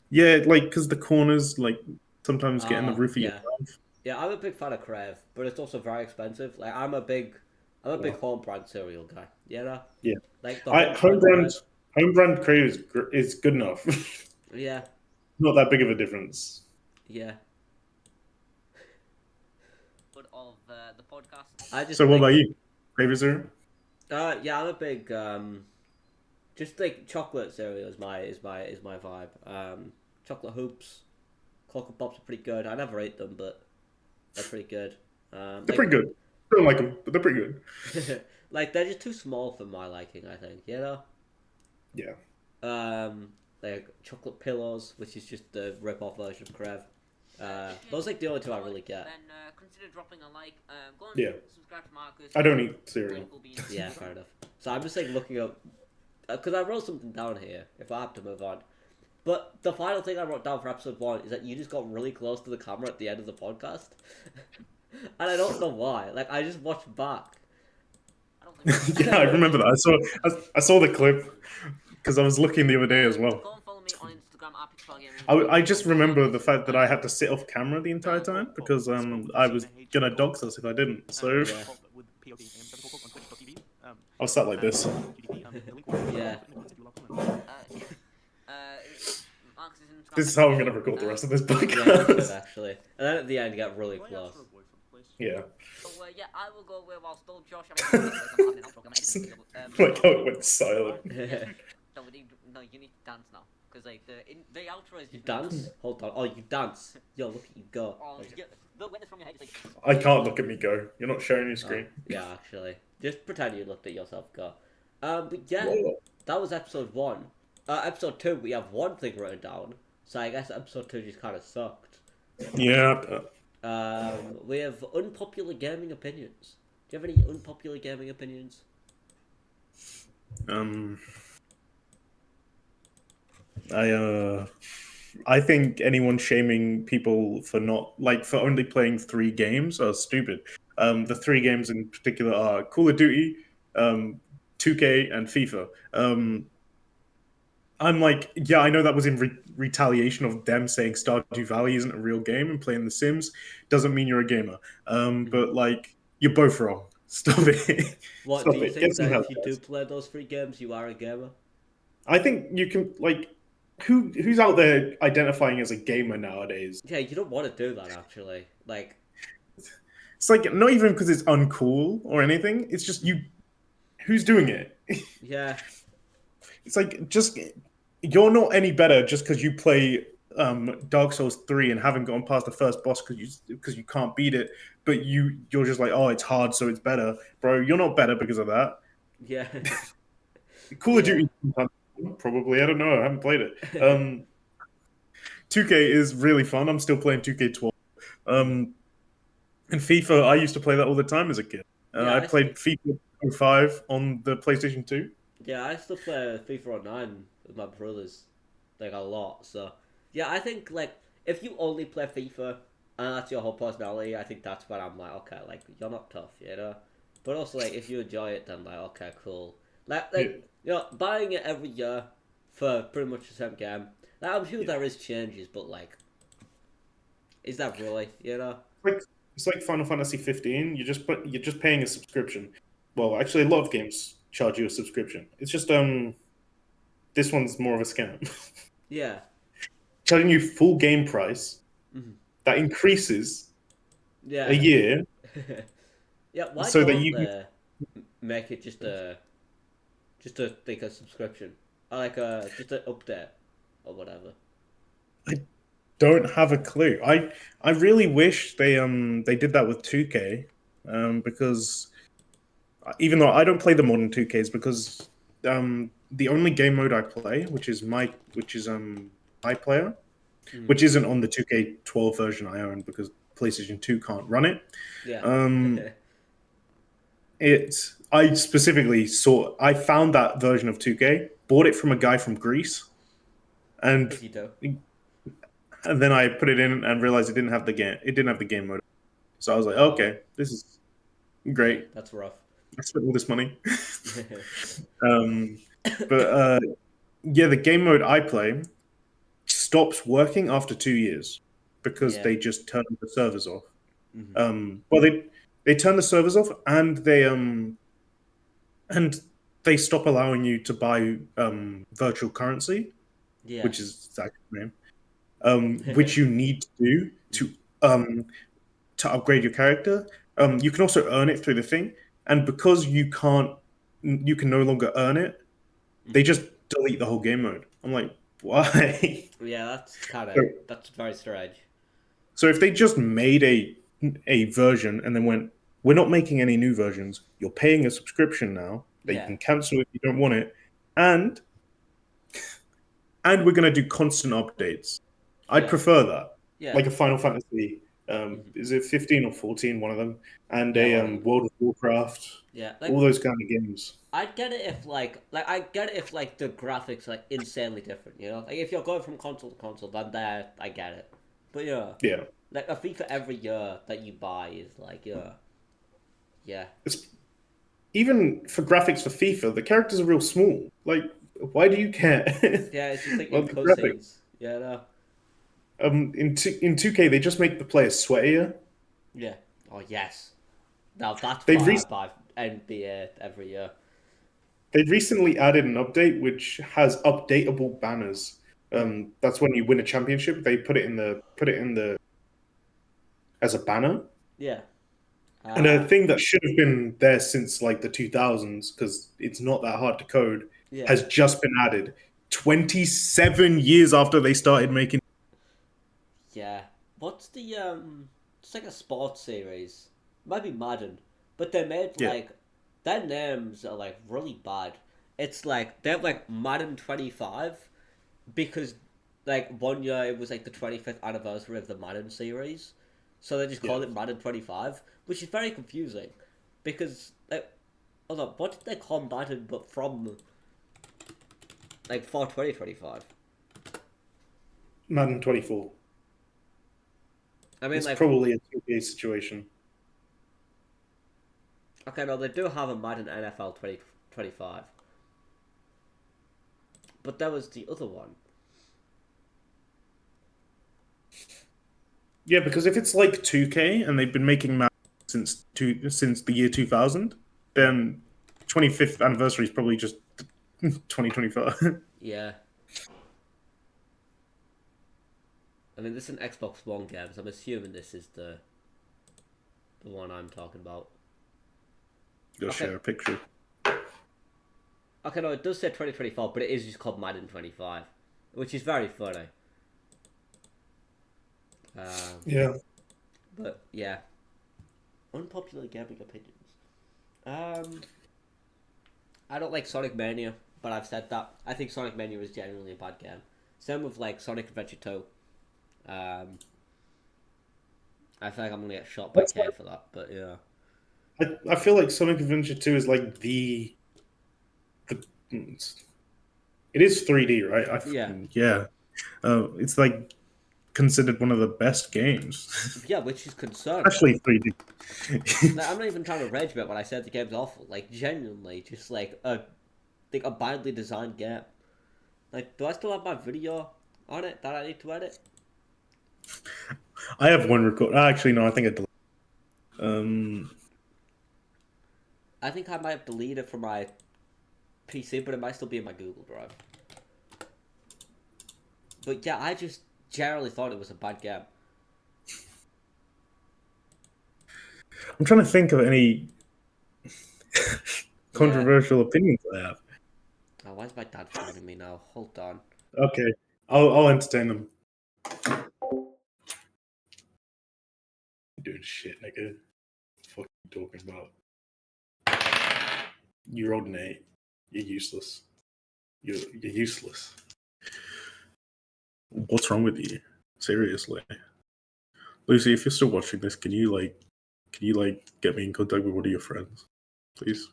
Yeah, like because the corners like sometimes get in the roof of your Yeah. mouth. Yeah, I'm a big fan of Crave, but it's also very expensive. Like I'm a big Yeah, home brand cereal guy. You know, yeah. like the I home brand Crave. home brand Crave is good enough. Yeah, Not that big of a difference. yeah. But of the podcast, I just So what about think, you? Crave zero? yeah, I'm a big just like chocolate cereal is my vibe. Chocolate hoops, Cocoa Pops are pretty good. I never ate them, but they're pretty good. They're pretty good. I don't like them, but they're pretty good. like they're just too small for my liking. I think you know. Yeah. Like chocolate pillows, which is just the rip-off version of Crave. Those are like the only two I really get. Then consider dropping a like. Go and Yeah. subscribe to Marcus. I don't eat cereal. Yeah, fair enough. So I'm just like looking up because I wrote something down here. If I have to move on, but the final thing I wrote down for episode 1 is that you just got really close to the camera at the end of the podcast, and I don't know why. Like I just watched back. I don't think. Yeah, I remember that. I saw the clip because I was looking the other day as well. Go and follow me on Instagram at Pixel Gaming. I just remember the fact that I had to sit off camera the entire time because I was gonna dox us if I didn't. So Yeah. I was sat like this. Yeah. Marcus is Instagram. This is how I'm gonna record the rest of this Yeah, you should podcast. actually. And then at the end, you get really close. Yeah, So yeah, I will go with while still Josh. I'm like how it went silent. No, you need to dance now because like the outro is You dance? Hold on. Oh, you dance. Yo, look at you go. Oh, yeah, the witness from your head is like. I can't look at me go. You're not sharing your screen. Yeah, actually. Just pretend you looked at yourself go. But yeah, Whoa. that was episode 1. Episode 2, we have one thing written down. So I guess episode 2 just kind of sucked. Yeah. We have unpopular gaming opinions. Do you have any unpopular gaming opinions? I think anyone shaming people for for only playing 3 games are stupid. The 3 games in particular are Call of Duty, 2K, and FIFA. I'm like, yeah, I know that was in retaliation of them saying Stardew Valley isn't a real game and playing The Sims doesn't mean you're a gamer. But like, you're both wrong. Stop it. What, Stop do you it. think Get some that help, if you guys. do play those 3 games, you are a gamer? I think you can like, who's out there identifying as a gamer nowadays? Yeah, you don't want to do that, actually. Like, It's like not even because it's uncool or anything. It's just you. Who's doing it? yeah. It's like just you're not any better just because you play Dark Souls 3 and haven't gotten past the first boss because you can't beat it. But you're just like, oh, it's hard, so it's better, bro. You're not better because of that. Yeah. Call of Yeah. Duty, probably. I don't know. I haven't played it. 2K is really fun. I'm still playing 2K12. And FIFA, I used to play that all the time as a kid. Yeah, I played FIFA 05 on the PlayStation 2. Yeah, I still play FIFA Online with my brothers, like a lot. So, yeah, I think like if you only play FIFA and that's your whole personality, I think that's when I'm like, okay, like you're not tough, you know. But also like if you enjoy it, then like okay, cool. Like Yeah. you know, buying it every year for pretty much the same game. Like, I'm sure there is changes, but like, is that really, you know? It's like Final Fantasy 15. You're just paying a subscription. Well, actually, a lot of games charge you a subscription. It's just this one's more of a scam. Yeah. Charging you full game price Mhm. that increases Yeah. a year Yeah. Why so that don't you can. they make it just a like a subscription or like a just an update or whatever? I don't have a clue. I really wish they did that with 2K, because even though I don't play the modern 2Ks, because the only game mode I play, which is my player, Mm. which isn't on the 2K12 version I own because PlayStation 2 can't run it. Yeah. Um, I specifically I found that version of 2K, bought it from a guy from Greece, and As you do. and then I put it in and realized it didn't have the game. It didn't have the game mode. So I was like, Oh. okay, this is Yeah, great. that's rough. I spent all this money. um, but yeah, the game mode I play stops working after 2 years because Yeah. they just turn the servers off. Mhm. Well, they turn the servers off and they stop allowing you to buy virtual currency, Yeah. which is that name, which you need to do um, to upgrade your character. You can also earn it through the thing, and because you can no longer earn it. They just delete the whole game mode. I'm like, why? Yeah, that's so, that's very strange. so if they just made a version and then went, we're not making any new versions. You're paying a subscription now that you Yeah. can cancel if you don't want it, and we're gonna do constant updates. I'd Yeah. prefer that, Yeah. like a Final Fantasy. Mhm. Is it 15 or 14? One of them, and Yeah, a one of them. World of Warcraft. Yeah. All Like those kind of games. I'd get it if I get it if like the graphics are like insanely different, you know? Like if you're going from console to console, then there I get it. But yeah. Yeah, Like a FIFA every year that you buy is like yeah. it's even for graphics for FIFA, the characters are real small. Like, why do you care? Yeah, it's just like Well, in the graphics. cutscenes. Yeah, no. In 2K, they just make the players sweatier. Yeah. Oh yes. Now that's They've why re- I buy NBA every year. they recently added an update which has updatable banners. That's when you win a championship. They put it in the as a banner. Yeah. And a Uh thing that should have been there since like the 2000s, because it's not that hard to code, yeah. has just been added 27 years after they started making. Yeah. What's the it's like a sports series. Might be Madden. But they made Yeah. like their names are like really bad. It's like they have like Madden 25 because like one year it was like the 25th anniversary of the Madden series. So they just Yeah. called it Madden 25, which is very confusing because like hold on, what did they call Madden but from like for 2025? Madden 24. I mean It's like probably a 2K situation. okay, no, they do have a Madden NFL 2025. But that was the other one. Yeah, because if it's like 2K and they've been making Madden since the year 2000, Yeah. then 25th anniversary is probably just 2025. Yeah. I mean, this is an Xbox One game, so I'm assuming this is the one I'm talking about. Go Okay. share a picture. Okay, no, it does say 2024, but it is just called Madden 25, which is very funny. Yeah. But yeah, unpopular gaming opinions. I don't like Sonic Mania, but I've said that. I think Sonic Mania is genuinely a bad game. Same with like Sonic Adventure 2. I feel like I'm gonna get shot by That's K for that, but yeah. I feel like Sonic Adventure 2 is like the it is 3D, right? Yeah. Yeah. It's like considered one of the best games, Yeah, which is concerning. especially 3D. Like, I'm not even trying to rage about when I said the game's awful. Like, genuinely, just like a badly designed game. Like, do I still have my video on it that I need to edit? I have one record. Actually, no, I think I deleted. I think I might have deleted it from my PC, but it might still be in my Google Drive. But yeah, I just generally thought it was a bad game. I'm trying to think of any controversial opinions I have. Oh, why is my dad phoning me now? Hold on. Okay, I'll entertain them. Dude, shit, nigga. What the fuck are you talking about? You're old and 8. You're useless. You're useless. What's wrong with you? Seriously, Lucy, if you're still watching this, can you get me in contact with one of your friends, please,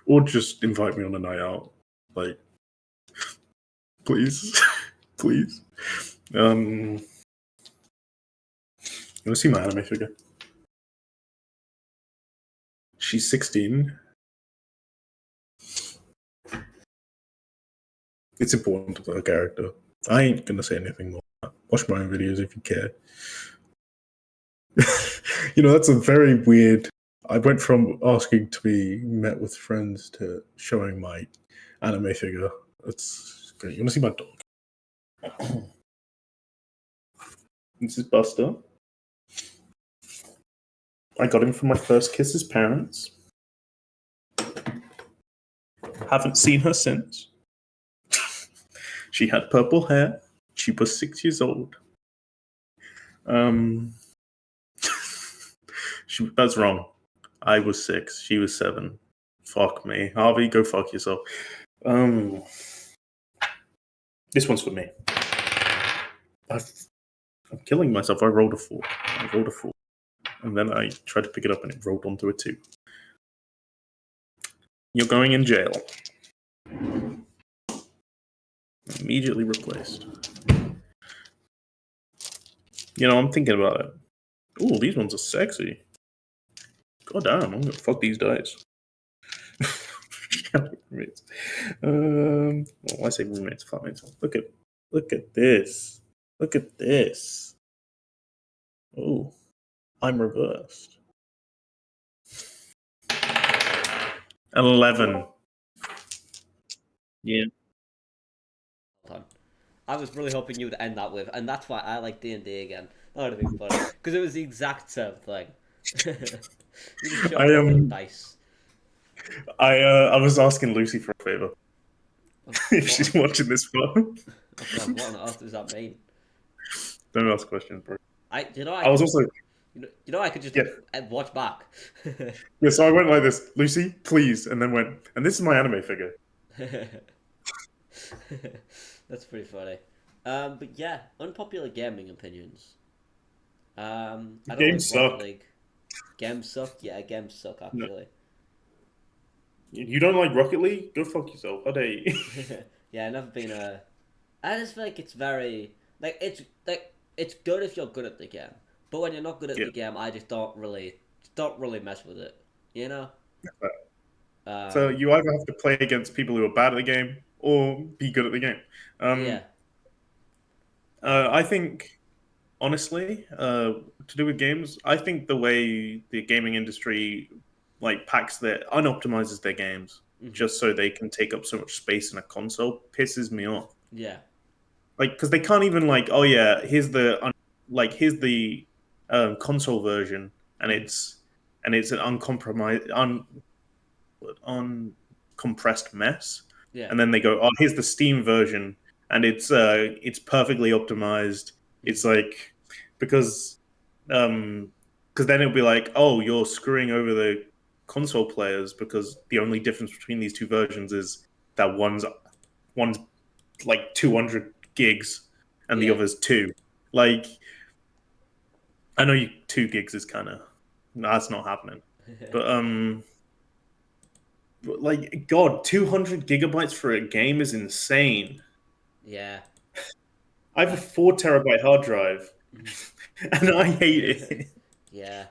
or just invite me on a night out, like, please, please. You want to see my anime figure? She's 16. It's important to the character. I ain't gonna say anything more. Watch my own videos if you care. That's a very weird. I went from asking to be met with friends to showing my anime figure. That's great. You want to see my dog? This is Buster. I got him from my first kiss's parents. Haven't seen her since. She had purple hair. She was 6 years old. That's wrong. I was 6. She was 7. Fuck me. Harvey, go fuck yourself. This one's for me. I'm killing myself. I rolled a 4. And then I tried to pick it up and it rolled onto a 2. You're going in jail. Immediately replaced. I'm thinking about it. Ooh, these ones are sexy. God damn, I'm gonna fuck these dice. Roommates. I say roommates, flatmates. Look at this. Look at this. Oh, I'm reversed. 11. Yeah. Hold on. I was really hoping you would end that with, and that's why I like D&D again. That would have been funny because it was the exact same thing. You just showed I me dice. I was asking Lucy for a favor if What? she's watching this far. Oh god, what on earth does that mean? Don't ask questions, bro. I I was also I could just Yeah. watch back. Yeah, so I went like this, Lucy, please, and then went, and this is my anime figure. That's pretty funny. But yeah, unpopular gaming opinions. I don't Games like Rocket suck. League. Games suck. Yeah, games suck No. actually. You don't like Rocket League? Go fuck yourself. How dare you? Yeah, I've never been a. I just feel like it's very it's good if you're good at the game, but when you're not good at Yeah. the game, I just don't really mess with it. You know. So you either have to play against people who are bad at the game or be good at the game. Yeah. I think, honestly, to do with games, I think the way the gaming industry unoptimizes their games Mhm. just so they can take up so much space in a console pisses me off. Yeah. Because they can't even here's the console version, and it's an uncompressed mess, Yeah. and then they go, oh, here's the Steam version, and it's perfectly optimized. It's like because then it'll be like, oh, you're screwing over the console players because the only difference between these two versions is that one's like 200 gigs and the Yeah. other's 2. Like, I know 2 gigs is kind of that's not happening, but like, God, 200 gigabytes for a game is insane. Yeah. I have a 4 terabyte hard drive, and I hate it. Yeah.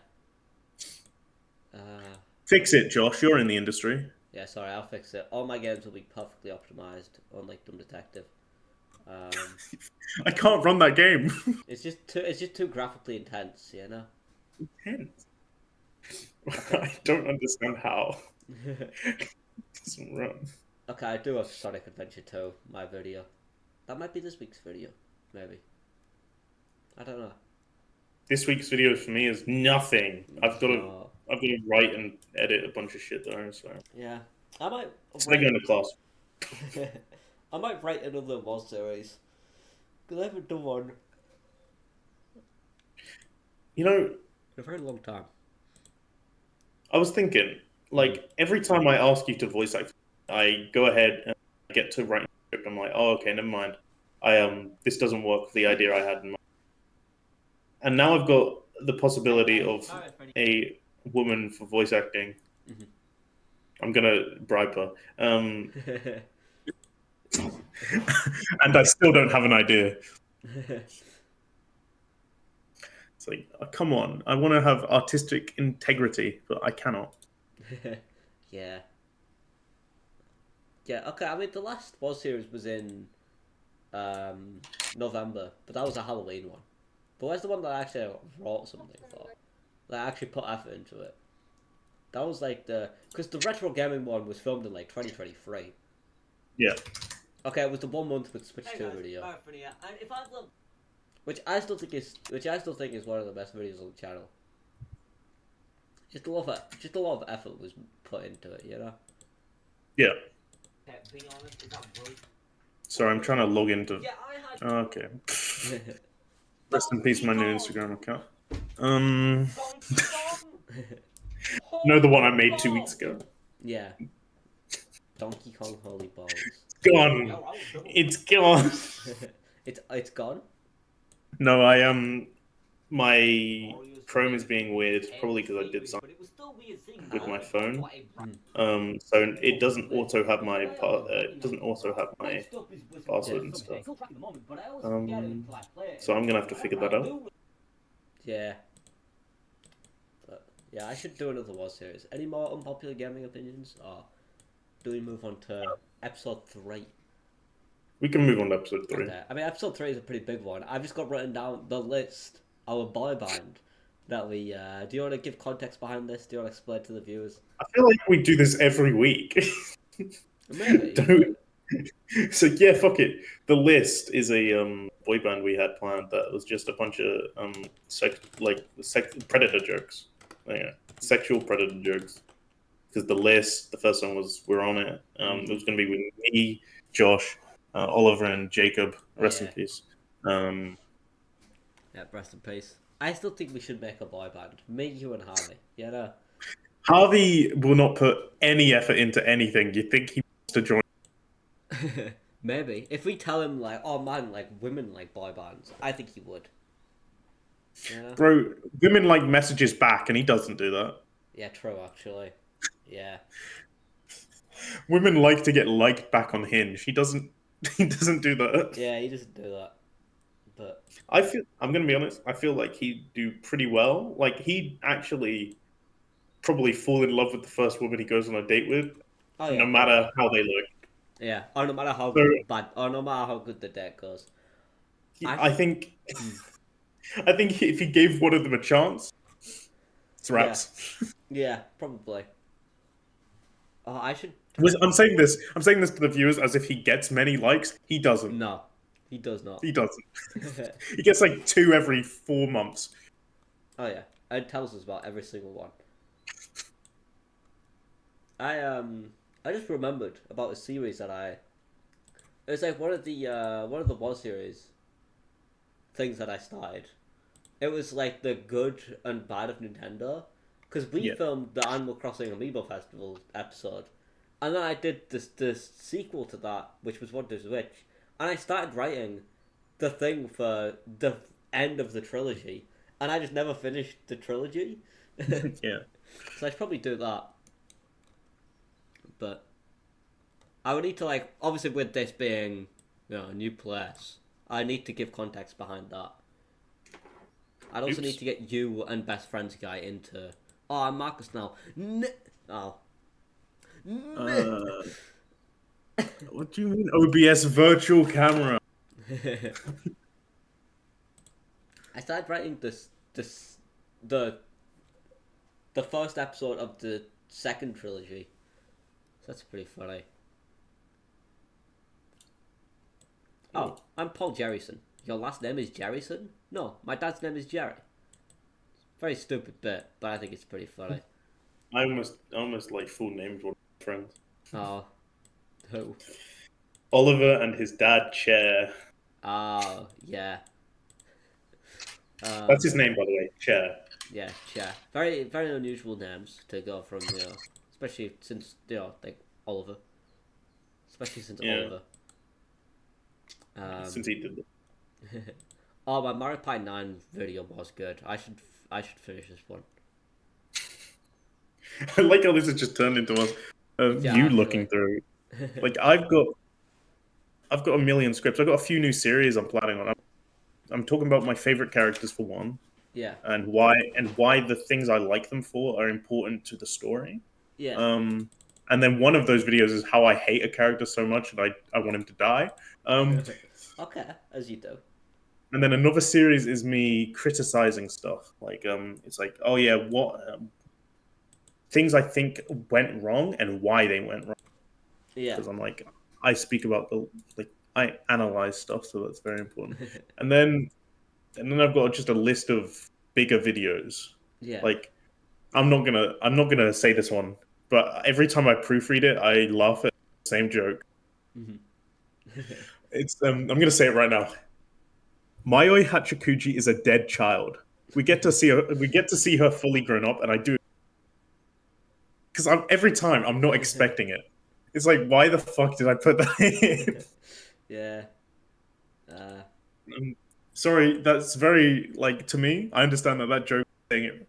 Fix it, Josh. You're in the industry. Yeah, sorry, I'll fix it. All my games will be perfectly optimized, unlike Dumb Detective. I can't run that game. It's just too graphically intense, you know. Intense. Okay. I don't understand how. It doesn't run. Okay, I do have Sonic Adventure 2, my video. That might be this week's video, maybe. I don't know. This week's video for me is nothing. No. I've got to write and edit a bunch of shit though. So Yeah. I might it's like going to class. I might write another WoW series. Because I haven't done one You know, in a very long time. I was thinking, like every time I ask you to voice act, I go ahead and get to write a script. I'm like, oh, okay, never mind. This doesn't work with the idea I had in mind. And now I've got the possibility of a woman for voice acting. Mhm. I'm gonna bribe her. And I still don't have an idea. It's like, come on, I want to have artistic integrity, but I cannot. Yeah. Yeah, okay, I mean, the last WoW series was in November, but that was a Halloween one. But where's the one that I actually wrote something for? That I actually put effort into it? That was like because the retro gaming one was filmed in like 2023. Yeah. Okay, it was the 1 month with Switch 2 video. If I look, Which I still think is one of the best videos on the channel. Just a lot of effort was put into it, you know? Yeah. being honest, is that right? Sorry, I'm trying to log into. Yeah, I had. Okay. Rest in peace, my new Instagram account. No, the one I made 2 weeks ago. Yeah. Donkey Kong Holy Balls. Gone. It's gone. It's gone? No, my Chrome is being weird, probably because I did something with my phone. So it doesn't auto have my password and stuff. So I'm gonna have to figure that out. Yeah. But yeah, I should do another WoW series. Any more unpopular gaming opinions? Or do we move on to episode 3? We can move on to episode 3. Okay. I mean, episode 3 is a pretty big one. I've just got written down the list, our boy band, that we... do you want to give context behind this? Do you want to explain to the viewers? I feel like we do this every week. Maybe. So yeah, fuck it. The list is a boy band we had planned that was just a bunch of predator jokes. Yeah, sexual predator jokes. Because the first one was "We're on It." It was going to be with me, Josh, Oliver, and Jacob. Rest in peace. Yeah, rest in peace. I still think we should make a boy band. Me, you, and Harvey. You know? Harvey will not put any effort into anything. You think he wants to join? Maybe. If we tell him, like, oh man, like, women like boy bands, I think he would. You know? Bro, women like messages back, and he doesn't do that. Yeah, true, actually. Yeah. Women like to get liked back on Hinge. He doesn't. He doesn't do that. Yeah, he doesn't do that. But I'm gonna be honest. I feel like he'd do pretty well. Like he'd actually probably fall in love with the first woman he goes on a date with, no matter how they look. Yeah, or no matter how bad, or no matter how good the date goes. I think if he gave one of them a chance, it's wraps. Yeah, probably. Oh, I should. I'm saying this to the viewers as if he gets many likes. He doesn't. No, he does not. He doesn't. He gets like 2 every 4 months. Oh yeah, it tells us about every single one. I just remembered about a series that it was like one of the WoW series things that I started. It was like the good and bad of Nintendo, because we filmed the Animal Crossing Amiibo Festival episode, and then I did this sequel to that, which was Wonders Which, and I started writing the thing for the end of the trilogy, and I just never finished the trilogy. Yeah. So I should probably do that. But I would need to, like, obviously with this being, a new place, I need to give context behind that. I'd also need to get you and best friends guy into. Oh, I'm Marcus now. What do you mean OBS virtual camera? I started writing the first episode of the second trilogy. So that's pretty funny. Oh, I'm Paul Jerryson. Your last name is Jerryson? No, my dad's name is Jerry. Very stupid bit, but I think it's pretty funny. I almost like full named one of my friends. Oh, who? Oliver and his dad Chair. Oh, yeah. That's Um, his name, by the way, Chair. yeah, Cher. Very, very unusual names to go from, especially since, like, Oliver. Especially since Yeah, Oliver. since he did Oh, my Mario Party 9 video was good. I should finish this one. I like how this has just turned into us, Yeah, you actually. looking through. Like I've got a million scripts. I've got a few new series I'm planning on. I'm talking about my favorite characters for one, Yeah, and why the things I like them for are important to the story. yeah. And then one of those videos is how I hate a character so much and I want him to die. Okay, as you do. And then another series is me criticizing stuff. Like it's like, oh yeah, what things I think went wrong and why they went wrong. Yeah. Because I'm like, I speak about I analyze stuff, so that's very important. And then I've got just a list of bigger videos. Yeah. Like I'm not gonna say this one, but every time I proofread it, I laugh at the same joke. Mhm. It's I'm gonna say it right now. Mayoi Hachukuji is a dead child. We get to see her. We get to see her fully grown up, and I do because every time I'm not expecting it. It's like, why the fuck did I put that in? Yeah. Sorry, that's very like to me. I understand that joke saying it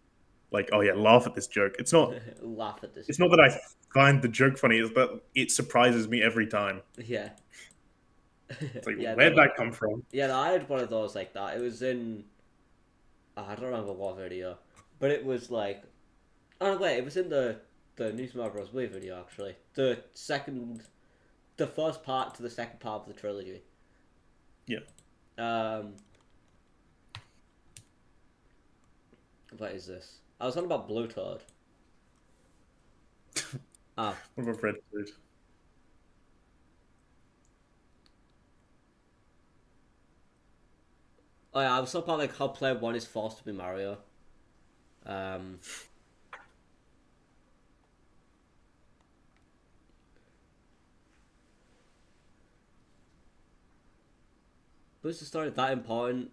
like, oh yeah, laugh at this joke. It's not. Laugh at this. It's not that I find the joke funny. It's that it surprises me every time. Yeah. It's like, Yeah. where'd No, that come from? yeah. No, I had one of those like that. It was in. I don't remember what video, but it was like. Oh no, wait! It was in the New Super Mario Bros. Wii video actually. The first part to the second part of the trilogy. Yeah. What is this? I was on about Blue Toad. Ah. What about Red Food? Oh yeah, I was talking about like how player one is forced to be Mario. But is the story that important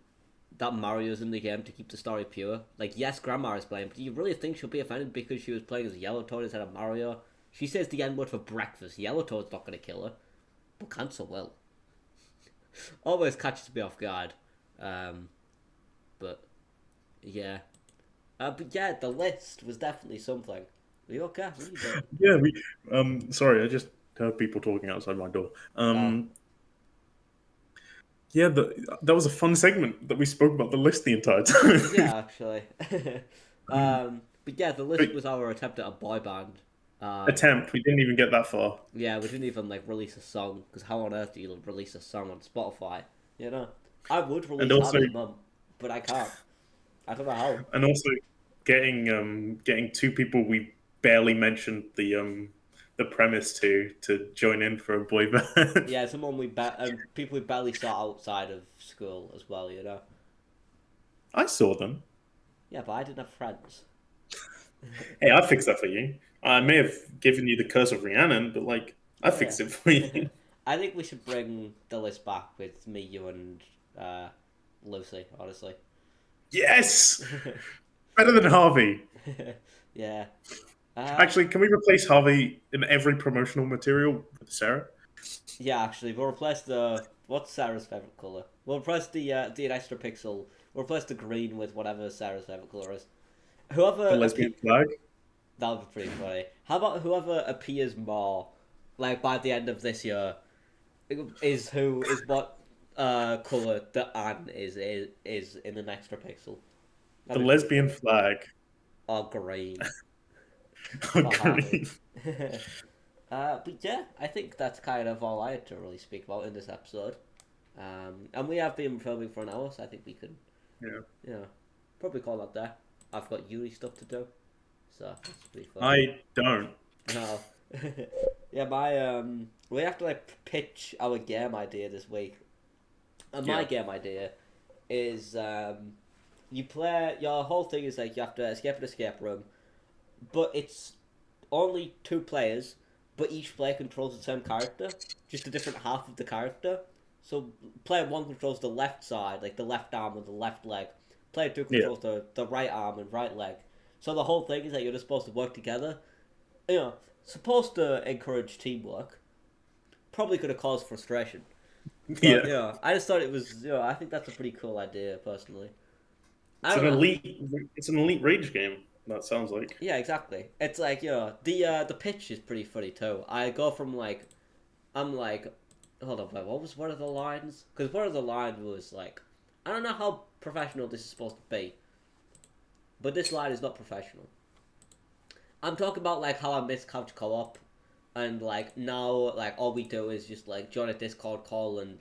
that Mario's in the game to keep the story pure? Like, yes, Grandma is playing, but do you really think she'll be offended because she was playing as Yellow Toad instead of Mario? She says the N word for breakfast. Yellow Toad's not going to kill her, but Cancel will. Always catches me off guard. But yeah. But yeah, the list was definitely something. Are you okay? What are you doing? Yeah, sorry, I just heard people talking outside my door. Oh. Yeah, that was a fun segment that we spoke about the list the entire time. Yeah, actually. But yeah, the list But was our attempt at a boy band. attempt, we didn't even get that far. Yeah, we didn't even like release a song because how on earth do you release a song on Spotify? You know, I would And release also, Abby's Mum, but I can't. I don't know how. and also getting two people we barely mentioned the premise to join in for a boy band. Yeah, someone we bet and people we barely saw outside of school as well. You know. I saw them. Yeah, but I didn't have friends. Hey, I fixed that for you. I may have given you the curse of Rhiannon, but like I Yeah. fixed it for you. I think we should bring the list back with me, you, and Lucy. Honestly. Yes, better than Harvey. Yeah. Actually, can we replace Harvey in every promotional material with Sarah? Yeah, actually, we'll replace the what's Sarah's favorite color. We'll replace the extra pixel. We'll replace the green with whatever Sarah's favorite color is. Whoever The lesbian flag. that would be pretty funny. How about whoever appears more, like by the end of this year, is what color the Anne is in an extra pixel. The That'd be lesbian flag. or green. Oh, For Harvey. green. But yeah, I think that's kind of all I had to really speak about in this episode. And we have been filming for an hour, so I think we can, Yeah. probably call that there. I've got uni stuff to do, so that's pretty fun. I don't. No. Yeah, we have to like pitch our game idea this week. And my Yeah. game idea is you play. Your whole thing is like you have to escape an escape room, but it's only 2 players, but each player controls its own character, just a different half of the character. So player one controls the left side, like the left arm and the left leg. Player two Yeah. controls the right arm and right leg. So the whole thing is that you're just supposed to work together. You know, supposed to encourage teamwork. Probably could have caused frustration. But, Yeah. I just thought it was, I think that's a pretty cool idea, personally. I It's don't an know. elite. It's an elite rage game. That sounds like. Yeah, exactly. It's like, the pitch is pretty funny, too. I go from, like, I'm like, hold on, wait, what was one of the lines? Because one of the lines was, like, I don't know how professional this is supposed to be, but this line is not professional. I'm talking about, like, how I miss couch co-op, and, like, now, like, all we do is just, like, join a Discord call, and,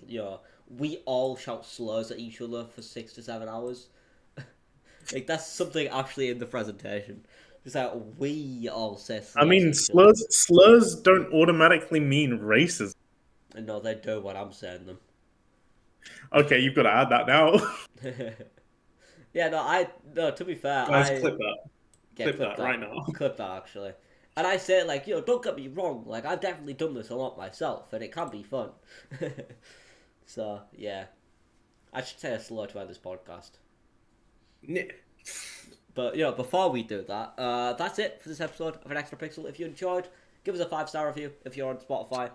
we all shout slurs at each other for 6 to 7 hours. Like, that's something actually in the presentation. Just like, we all say I slurs mean, at each other. slurs don't automatically mean racism. And no, they do when I'm saying them. Okay, you've got to add that now. Yeah, no, to be fair, Guys, clip that. yeah, Clip that right now. clip that actually. And I say, like, don't get me wrong, like, I've definitely done this a lot myself, and it can be fun. So, yeah. I should say a slow to end this podcast. But, before we do that, that's it for this episode of An Extra Pixel. If you enjoyed, give us a 5-star review if you're on Spotify.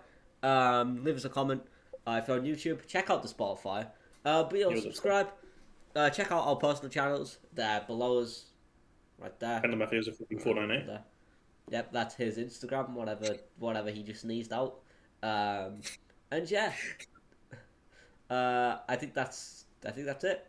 Leave us a comment. If you're on YouTube, check out the Spotify. But, subscribe. Check out our personal channels. They're below us. Right there. And the Matthews of 498. There. Yep, that's his Instagram, whatever he just sneezed out. And yeah. I think that's it.